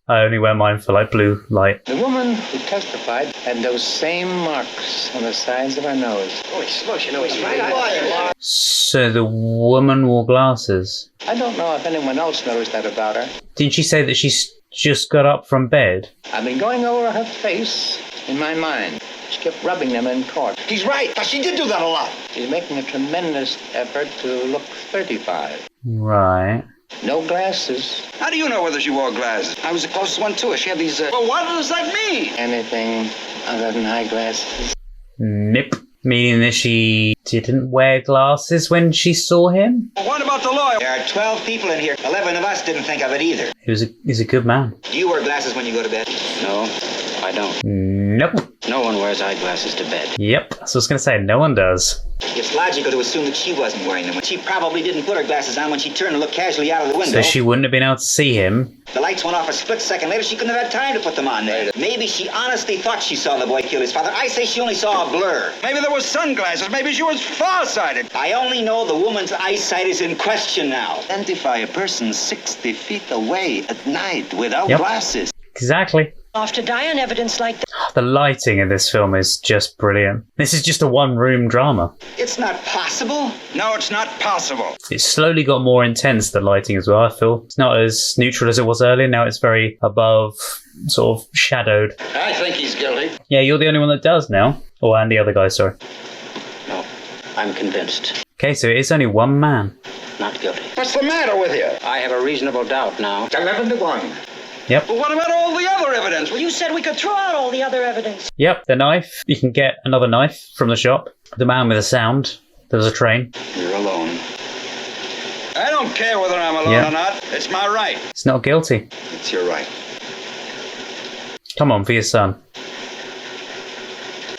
Speaker 2: I only wear mine for like blue light.
Speaker 3: The woman who testified had those same marks on the sides of her nose.
Speaker 11: Oh, he's smokes, you know he's right.
Speaker 2: So the woman wore glasses.
Speaker 3: I don't know if anyone else noticed that about her.
Speaker 2: Didn't she say that she's just got up from bed?
Speaker 3: I've been going over her face in my mind. She kept rubbing them in court.
Speaker 11: He's right. She did do that a lot.
Speaker 3: She's making a tremendous effort to look 35.
Speaker 2: Right.
Speaker 3: No glasses.
Speaker 6: How do you know whether she wore glasses?
Speaker 11: I was the closest one to her. She had these...
Speaker 6: Well, what does that mean?
Speaker 3: Anything other than eyeglasses.
Speaker 2: Nope. Meaning that she didn't wear glasses when she saw him?
Speaker 6: Well, what about the lawyer?
Speaker 5: There are 12 people in here. 11 of us didn't think of it either.
Speaker 2: He's a good man.
Speaker 5: Do you wear glasses when you go to bed?
Speaker 7: No, I don't.
Speaker 2: Nope.
Speaker 7: No one wears eyeglasses to bed.
Speaker 2: Yep. So I was going to say, no one does.
Speaker 5: It's logical to assume that she wasn't wearing them. She probably didn't put her glasses on when she turned and looked casually out of the window.
Speaker 2: So she wouldn't have been able to see him.
Speaker 5: The lights went off a split second later. She couldn't have had time to put them on there. Maybe she honestly thought she saw the boy kill his father. I say she only saw a blur.
Speaker 6: Maybe there was sunglasses. Maybe she was farsighted.
Speaker 5: I only know the woman's eyesight is in question now.
Speaker 8: Identify a person 60 feet away at night without
Speaker 2: Yep.
Speaker 8: glasses.
Speaker 2: Exactly.
Speaker 9: Off to die on evidence like that.
Speaker 2: The lighting in this film is just brilliant. This is just a one-room drama.
Speaker 5: It's not possible.
Speaker 6: No, it's not possible.
Speaker 2: It's slowly got more intense, the lighting as well, I feel. It's not as neutral as it was earlier. Now it's very above, sort of shadowed.
Speaker 12: I think he's guilty.
Speaker 2: Yeah, you're the only one that does now. Oh, and the other guy, sorry.
Speaker 7: No, I'm convinced.
Speaker 2: Okay, so it's only one man.
Speaker 7: Not guilty.
Speaker 12: What's the matter with you?
Speaker 7: I have a reasonable doubt now.
Speaker 12: 11-1.
Speaker 2: Yep.
Speaker 6: But what about all the other evidence?
Speaker 9: Well, you said we could throw out all the other evidence.
Speaker 2: Yep, the knife. You can get another knife from the shop. The man with the sound. There was a train.
Speaker 6: You're alone. I don't care whether I'm alone or not. It's my right.
Speaker 2: It's not guilty.
Speaker 6: It's your right.
Speaker 2: Come on, for your son.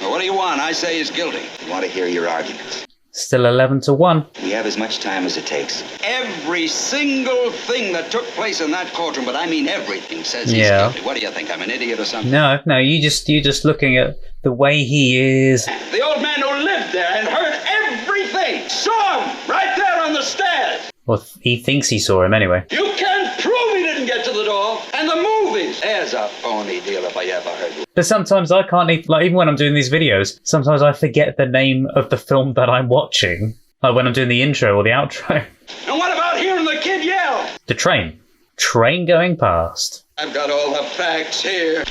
Speaker 6: Well, what do you want? I say he's guilty.
Speaker 5: I want to hear your arguments.
Speaker 2: Still 11-1.
Speaker 5: We have as much time as it takes.
Speaker 6: Every single thing that took place in that courtroom, but I mean everything, says he's
Speaker 2: Yeah.
Speaker 6: guilty. What do you think? I'm an idiot or something?
Speaker 2: No, you're just looking at the way he is.
Speaker 12: The old man who lived there and heard everything. Saw him right there on the stairs.
Speaker 2: Well, he thinks he saw him anyway.
Speaker 12: You can't prove he didn't get to the door. And the movies.
Speaker 6: There's a phony deal if I ever heard one.
Speaker 2: But sometimes I can't even when I'm doing these videos, sometimes I forget the name of the film that I'm watching. Like when I'm doing the intro or the outro.
Speaker 12: And what about hearing the kid yell?
Speaker 2: The train. Train going past.
Speaker 12: I've got all the facts here.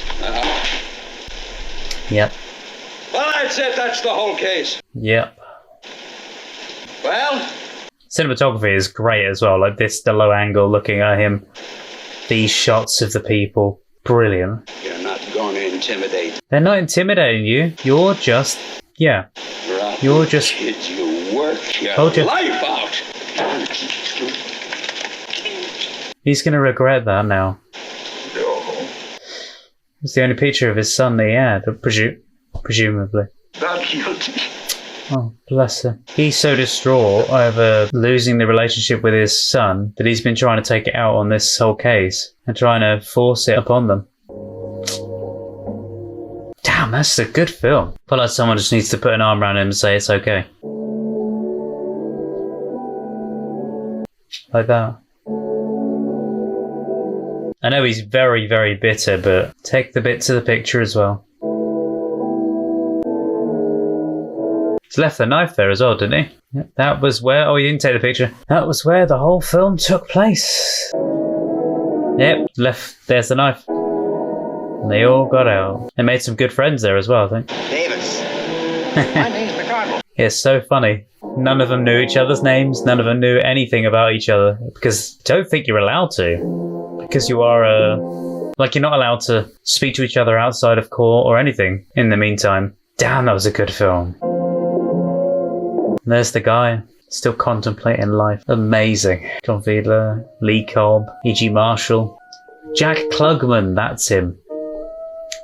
Speaker 2: Yep.
Speaker 12: Well, that's it. That's the whole case.
Speaker 2: Yep.
Speaker 12: Well?
Speaker 2: Cinematography is great as well. Like this, the low angle looking at him. These shots of the people. Brilliant.
Speaker 6: You're not going to intimidate.
Speaker 2: They're not intimidating you. You're just... Yeah. You're just...
Speaker 12: Kids, you work your
Speaker 2: Told you.
Speaker 12: life out.
Speaker 2: He's going to regret that now.
Speaker 12: No.
Speaker 2: It's the only picture of his son that he had, presumably.
Speaker 12: Not guilty.
Speaker 2: Oh, bless him. He's so distraught over losing the relationship with his son that he's been trying to take it out on this whole case and trying to force it upon them. Damn, that's a good film. I feel like someone just needs to put an arm around him and say it's okay. Like that. I know he's very, very bitter, but take the bits of the picture as well. He's left the knife there as well, didn't he? Yep, that was where... Oh, he didn't take the picture. That was where the whole film took place. Yep, left... There's the knife. And they all got out. They made some good friends there as well, I think.
Speaker 3: Davis. My name's McCardle.
Speaker 2: It's so funny. None of them knew each other's names. None of them knew anything about each other. Because I don't think you're allowed to. Because you are, like, you're not allowed to speak to each other outside of court or anything in the meantime. Damn, that was a good film. There's the guy, still contemplating life. Amazing. John Fiedler, Lee Cobb, E.G. Marshall, Jack Klugman, that's him.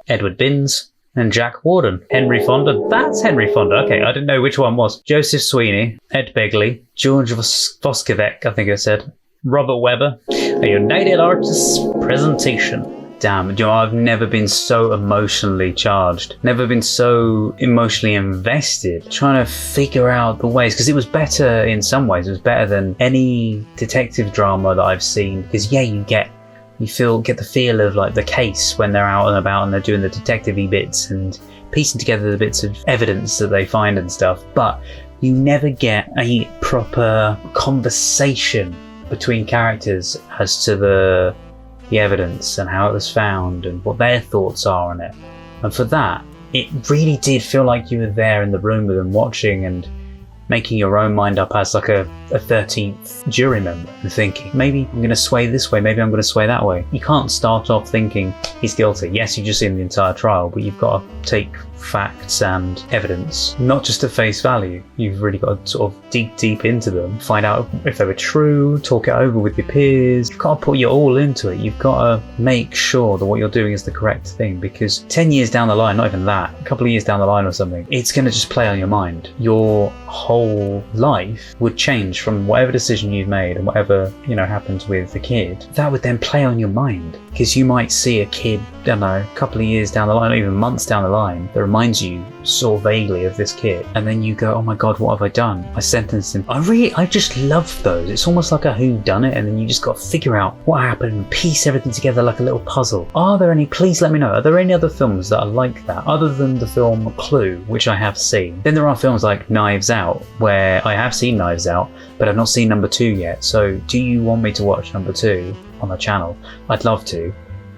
Speaker 2: Edward Binns, and Jack Warden. Henry Fonda, that's Henry Fonda. Okay, I didn't know which one was. Joseph Sweeney, Ed Begley, George Voskovec, I think I said. Robert Webber, a United Artists presentation. Damn, you know, I've never been so emotionally charged, never been so emotionally invested, trying to figure out the ways, because it was better in some ways. It was better than any detective drama that I've seen, because yeah, you get the feel of like the case when they're out and about and they're doing the detective-y bits and piecing together the bits of evidence that they find and stuff, but you never get a proper conversation between characters as to the evidence and how it was found and what their thoughts are on it. And for that, it really did feel like you were there in the room with them watching and making your own mind up as like a 13th jury member and thinking, maybe I'm going to sway this way, maybe I'm going to sway that way. You can't start off thinking he's guilty. Yes, you've just seen the entire trial, but you've got to take facts and evidence, not just at face value. You've really got to sort of dig deep into them, find out if they were true, talk it over with your peers. You've got to put your all into it. You've got to make sure that what you're doing is the correct thing, because 10 years down the line, not even that, a couple of years down the line or something, it's going to just play on your mind. Your whole life would change from whatever decision you've made and whatever, you know, happens with the kid. That would then play on your mind, because you might see a kid, I don't know, a couple of years down the line, or even months down the line, that reminds you so vaguely of this kid, and then you go, oh my god, what have I done? I sentenced him. I just love those. It's almost like a whodunit, and then you just got to figure out what happened and piece everything together like a little puzzle. Are there any, please let me know, are there any other films that are like that other than the film Clue, which I have seen? Then there are films like Knives Out, where I have seen Knives Out, but I've not seen number 2 yet. So do you want me to watch number 2 on the channel? I'd love to.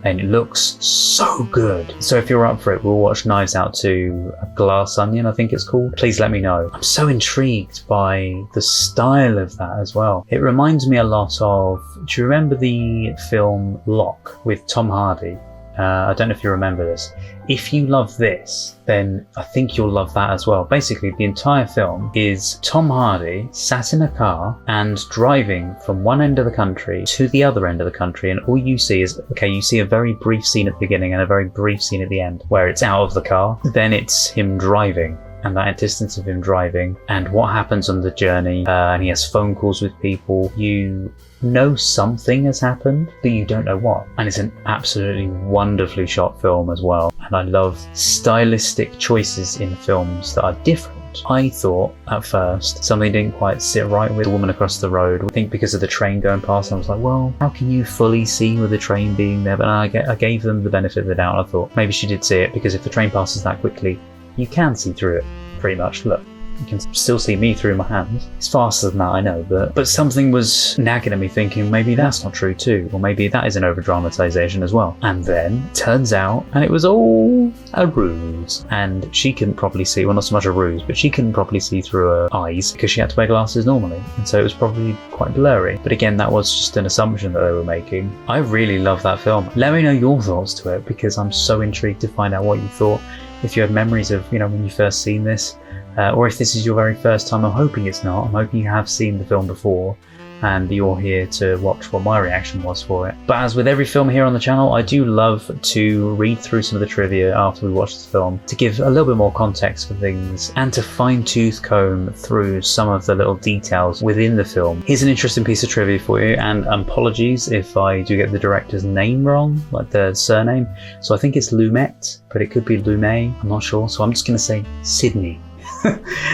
Speaker 2: And it looks so good. So if you're up for it, we'll watch Knives Out 2, A Glass Onion, I think it's called. Please let me know. I'm so intrigued by the style of that as well. It reminds me a lot of, do you remember the film Lock with Tom Hardy? I don't know if you remember this. If you love this, then I think you'll love that as well. Basically, the entire film is Tom Hardy sat in a car and driving from one end of the country to the other end of the country, and all you see is, okay, you see a very brief scene at the beginning and a very brief scene at the end where it's out of the car, then it's him driving. and that distance of him driving and what happens on the journey, and he has phone calls with people, you know something has happened, but you don't know what. And it's an absolutely wonderfully shot film as well. And I love stylistic choices in films that are different. I thought at first something didn't quite sit right with the woman across the road. I think because of the train going past, I was like, well, how can you fully see with the train being there? But I gave them the benefit of the doubt. I thought maybe she did see it, because if the train passes that quickly, you can see through it pretty much. Look, you can still see me through my hands. It's faster than that, I know, but something was nagging at me thinking maybe that's not true too, or maybe that is an over-dramatization as well. And then turns out, and it was all a ruse, and she couldn't properly see, well, not so much a ruse, but she couldn't properly see through her eyes because she had to wear glasses normally, and so it was probably quite blurry. But again, that was just an assumption that they were making. I really love that film. Let me know your thoughts to it, because I'm so intrigued to find out what you thought. If you had memories of, when you first seen this, or if this is your very first time. I'm hoping it's not. I'm hoping you have seen the film before and you're here to watch what my reaction was for it. But as with every film here on the channel, I do love to read through some of the trivia after we watch the film to give a little bit more context for things and to fine-tooth comb through some of the little details within the film. Here's an interesting piece of trivia for you, and apologies if I do get the director's name wrong, like the surname. So I think it's Lumet, but it could be Lumet, I'm not sure. So I'm just going to say Sydney.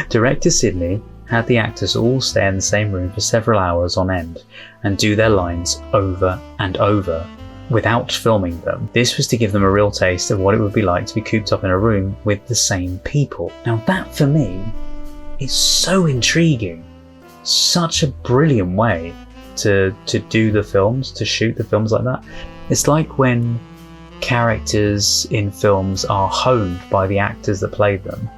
Speaker 2: Director Sydney had the actors all stay in the same room for several hours on end and do their lines over and over without filming them. This was to give them a real taste of what it would be like to be cooped up in a room with the same people. Now that for me is so intriguing, such a brilliant way to do the films, to shoot the films like that. It's like when characters in films are honed by the actors that play them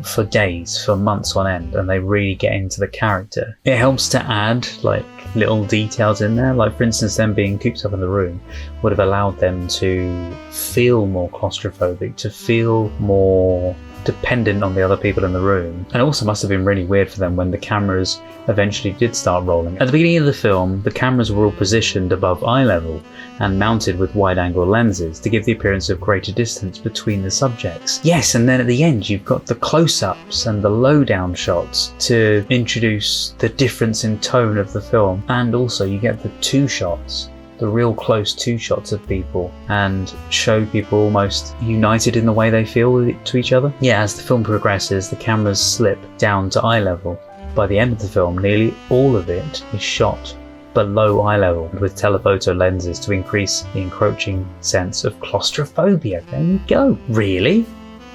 Speaker 2: for days, for months on end, and they really get into the character. It helps to add like little details in there, like for instance them being cooped up in the room would have allowed them to feel more claustrophobic, to feel more dependent on the other people in the room. And it also must have been really weird for them when the cameras eventually did start rolling. At the beginning of the film, the cameras were all positioned above eye level and mounted with wide-angle lenses to give the appearance of greater distance between the subjects. Yes, and then at the end you've got the close-ups and the low-down shots to introduce the difference in tone of the film, and also you get the two shots, the real close two shots of people, and show people almost united in the way they feel to each other. Yeah, as the film progresses, the cameras slip down to eye level. By the end of the film, nearly all of it is shot below eye level with telephoto lenses to increase the encroaching sense of claustrophobia. There you go. Really?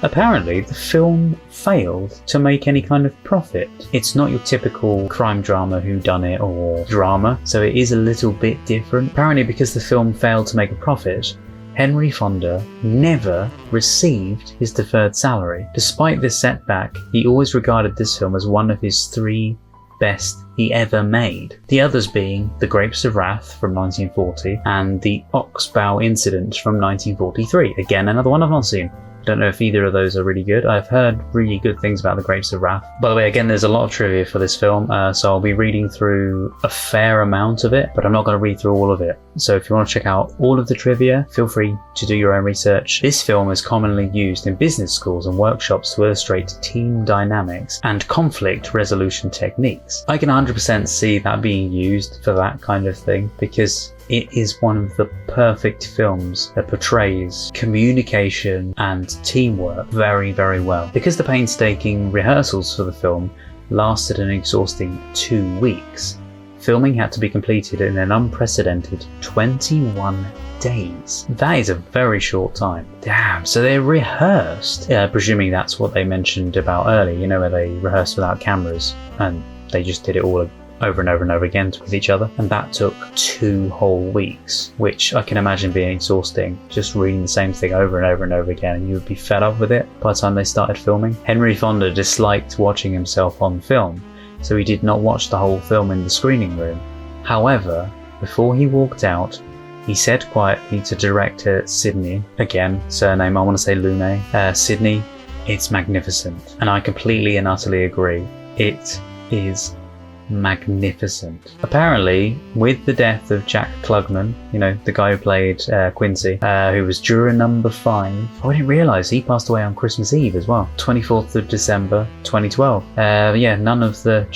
Speaker 2: Apparently, the film failed to make any kind of profit. It's not your typical crime drama whodunit or drama, so it is a little bit different. Apparently, because the film failed to make a profit, Henry Fonda never received his deferred salary. Despite this setback, he always regarded this film as one of his 3 best he ever made. The others being The Grapes of Wrath from 1940 and The Oxbow Incident from 1943. Again, another one I've not seen. Don't know if either of those are really good. I've heard really good things about The Grapes of Wrath. By the way, again, there's a lot of trivia for this film, so I'll be reading through a fair amount of it, but I'm not going to read through all of it. So if you want to check out all of the trivia, feel free to do your own research. This film is commonly used in business schools and workshops to illustrate team dynamics and conflict resolution techniques. I can 100% see that being used for that kind of thing, because it is one of the perfect films that portrays communication and teamwork very, very well. Because the painstaking rehearsals for the film lasted an exhausting 2 weeks, filming had to be completed in an unprecedented 21 days. That is a very short time. Damn, so they rehearsed, presuming that's what they mentioned about earlier, where they rehearsed without cameras and they just did it all over and over and over again with each other, and that took 2 whole weeks, which I can imagine being exhausting, just reading the same thing over and over and over again, and you would be fed up with it by the time they started filming. Henry Fonda disliked watching himself on film, so he did not watch the whole film in the screening room. However, before he walked out, he said quietly to director Sydney, again, surname I want to say Lumet, Sydney, it's magnificent. And I completely and utterly agree. It is magnificent. Apparently, with the death of Jack Klugman, you know, the guy who played Quincy, who was juror number 5, I didn't realise he passed away on Christmas Eve as well, 24th of December 2012. Yeah, none of the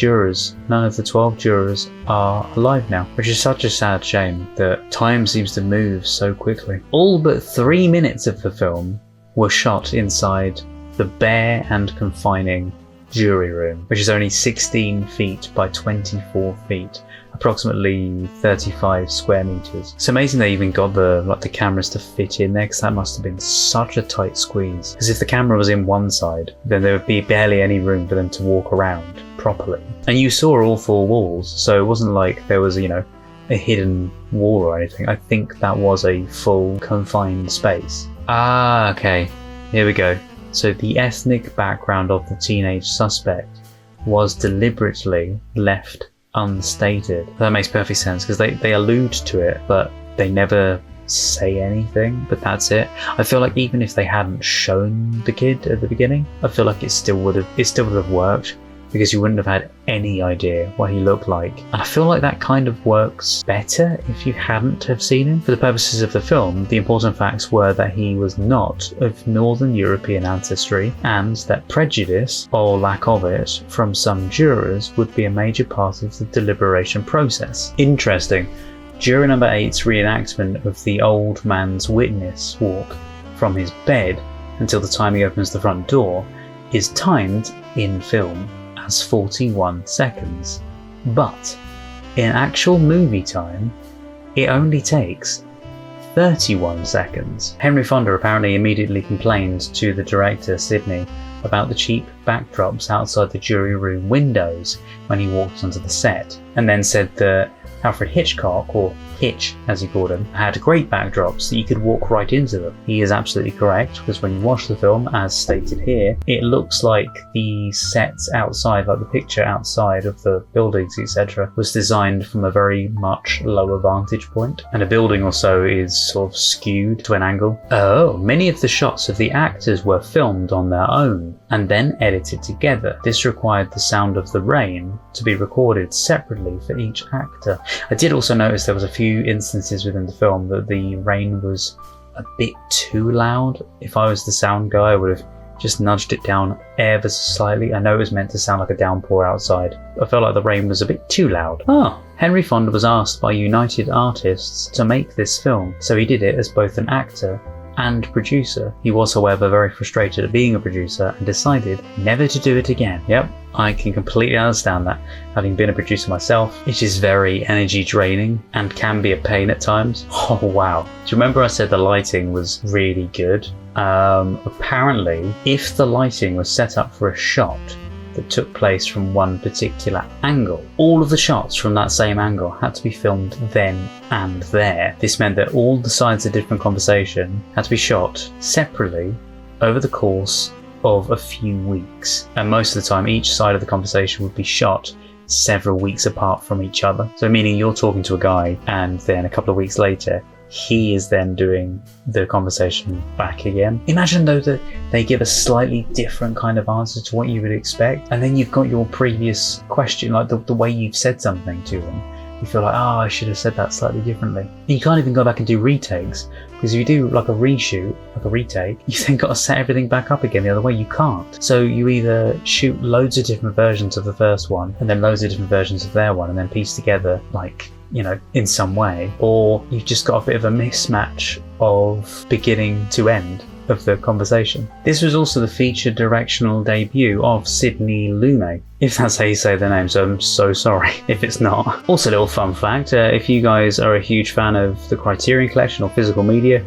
Speaker 2: 12 jurors are alive now, which is such a sad shame that time seems to move so quickly. All but 3 minutes of the film were shot inside the bare and confining jury room, which is only 16 feet by 24 feet, approximately 35 square meters. It's amazing they even got the cameras to fit in there, because that must have been such a tight squeeze. Because if the camera was in one side, then there would be barely any room for them to walk around properly. And you saw all 4 walls, so it wasn't like there was, you know, a hidden wall or anything. I think that was a full confined space. Ah, okay. Here we go. So the ethnic background of the teenage suspect was deliberately left unstated. That makes perfect sense, because they allude to it, but they never say anything, but that's it. I feel like even if they hadn't shown the kid at the beginning, I feel like it still would have worked, because you wouldn't have had any idea what he looked like. And I feel like that kind of works better if you hadn't have seen him. For the purposes of the film, the important facts were that he was not of Northern European ancestry, and that prejudice, or lack of it, from some jurors would be a major part of the deliberation process. Interesting. Juror number 8's reenactment of the old man's witness walk from his bed until the time he opens the front door is timed in film as 41 seconds, but in actual movie time it only takes 31 seconds. Henry Fonda apparently immediately complained to the director Sidney about the cheap backdrops outside the jury room windows when he walked onto the set, and then said that Alfred Hitchcock, or Hitch as he called him, had great backdrops that you could walk right into them. He is absolutely correct, because when you watch the film, as stated here, it looks like the sets outside, like the picture outside of the buildings, etc., was designed from a very much lower vantage point, and a building or so is sort of skewed to an angle. Oh, many of the shots of the actors were filmed on their own and then edited together. This required the sound of the rain to be recorded separately for each actor. I did also notice there was a few instances within the film that the rain was a bit too loud. If I was the sound guy, I would have just nudged it down ever so slightly. I know it was meant to sound like a downpour outside. I felt like the rain was a bit too loud. Henry Fonda was asked by United Artists to make this film, so he did it as both an actor and producer. He was, however, very frustrated at being a producer and decided never to do it again. Yep, I can completely understand that. Having been a producer myself, it is very energy draining and can be a pain at times. Oh wow. Do you remember I said the lighting was really good? Apparently, if the lighting was set up for a shot that took place from one particular angle, all of the shots from that same angle had to be filmed then and there. This meant that all the sides of different conversation had to be shot separately over the course of a few weeks, and most of the time each side of the conversation would be shot several weeks apart from each other. So meaning you're talking to a guy, and then a couple of weeks later he is then doing the conversation back again. Imagine though that they give a slightly different kind of answer to what you would expect, and then you've got your previous question, like the way you've said something to them. You feel like, oh, I should have said that slightly differently. And you can't even go back and do retakes, because if you do like a reshoot, like a retake, you've then got to set everything back up again the other way. You can't. So you either shoot loads of different versions of the first one, and then loads of different versions of their one, and then piece together, like, you know, in some way, or you've just got a bit of a mismatch of beginning to end of the conversation. This was also the featured directional debut of Sidney Lumet, if that's how you say their name, so I'm so sorry if it's not. Also, a little fun fact, if you guys are a huge fan of the Criterion Collection or physical media,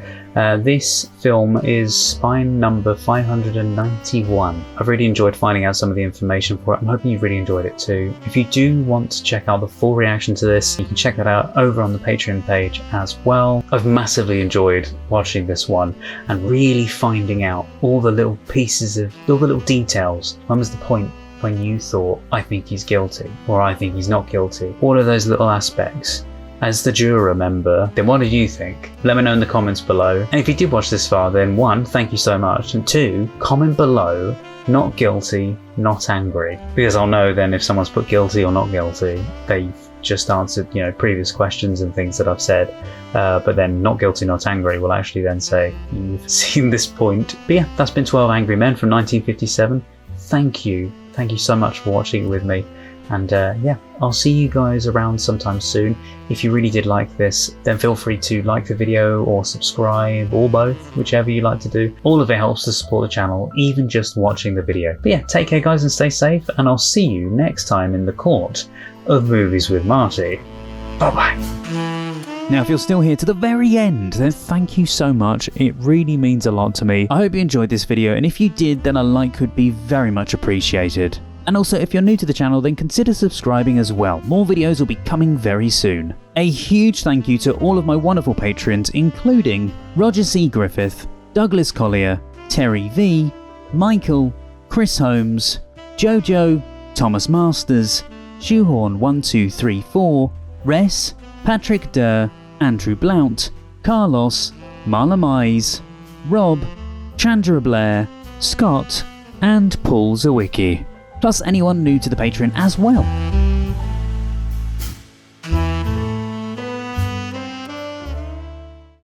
Speaker 2: this film is spine number 591. I've really enjoyed finding out some of the information for it. I'm hoping you've really enjoyed it too. If you do want to check out the full reaction to this, you can check that out over on the Patreon page as well. I've massively enjoyed watching this one and really finding out all the little pieces of, all the little details. When was the point when you thought, I think he's guilty, or I think he's not guilty? All of those little aspects. As the juror member, then what did you think? Let me know in the comments below. And if you did watch this far, then 1, thank you so much, and 2, comment below not guilty, not angry. Because I'll know then if someone's put guilty or not guilty, they've just answered, you know, previous questions and things that I've said. But then not guilty, not angry will actually then say, you've seen this point. But yeah, that's been 12 Angry Men from 1957. Thank you. Thank you so much for watching it with me. And yeah, I'll see you guys around sometime soon. If you really did like this, then feel free to like the video or subscribe, or both, whichever you like to do. All of it helps to support the channel, even just watching the video. But yeah, take care guys and stay safe, and I'll see you next time in the court of Movies with Marty. Bye bye. Now, if you're still here to the very end, then thank you so much. It really means a lot to me. I hope you enjoyed this video, and if you did, then a like would be very much appreciated. And also, if you're new to the channel, then consider subscribing as well. More videos will be coming very soon. A huge thank you to all of my wonderful patrons, including Roger C. Griffith, Douglas Collier, Terry V, Michael, Chris Holmes, Jojo, Thomas Masters, Shoehorn1234, Res, Patrick Durr, Andrew Blount, Carlos, Marla Mize, Rob, Chandra Blair, Scott, and Paul Zawicki. Plus anyone new to the Patreon as well.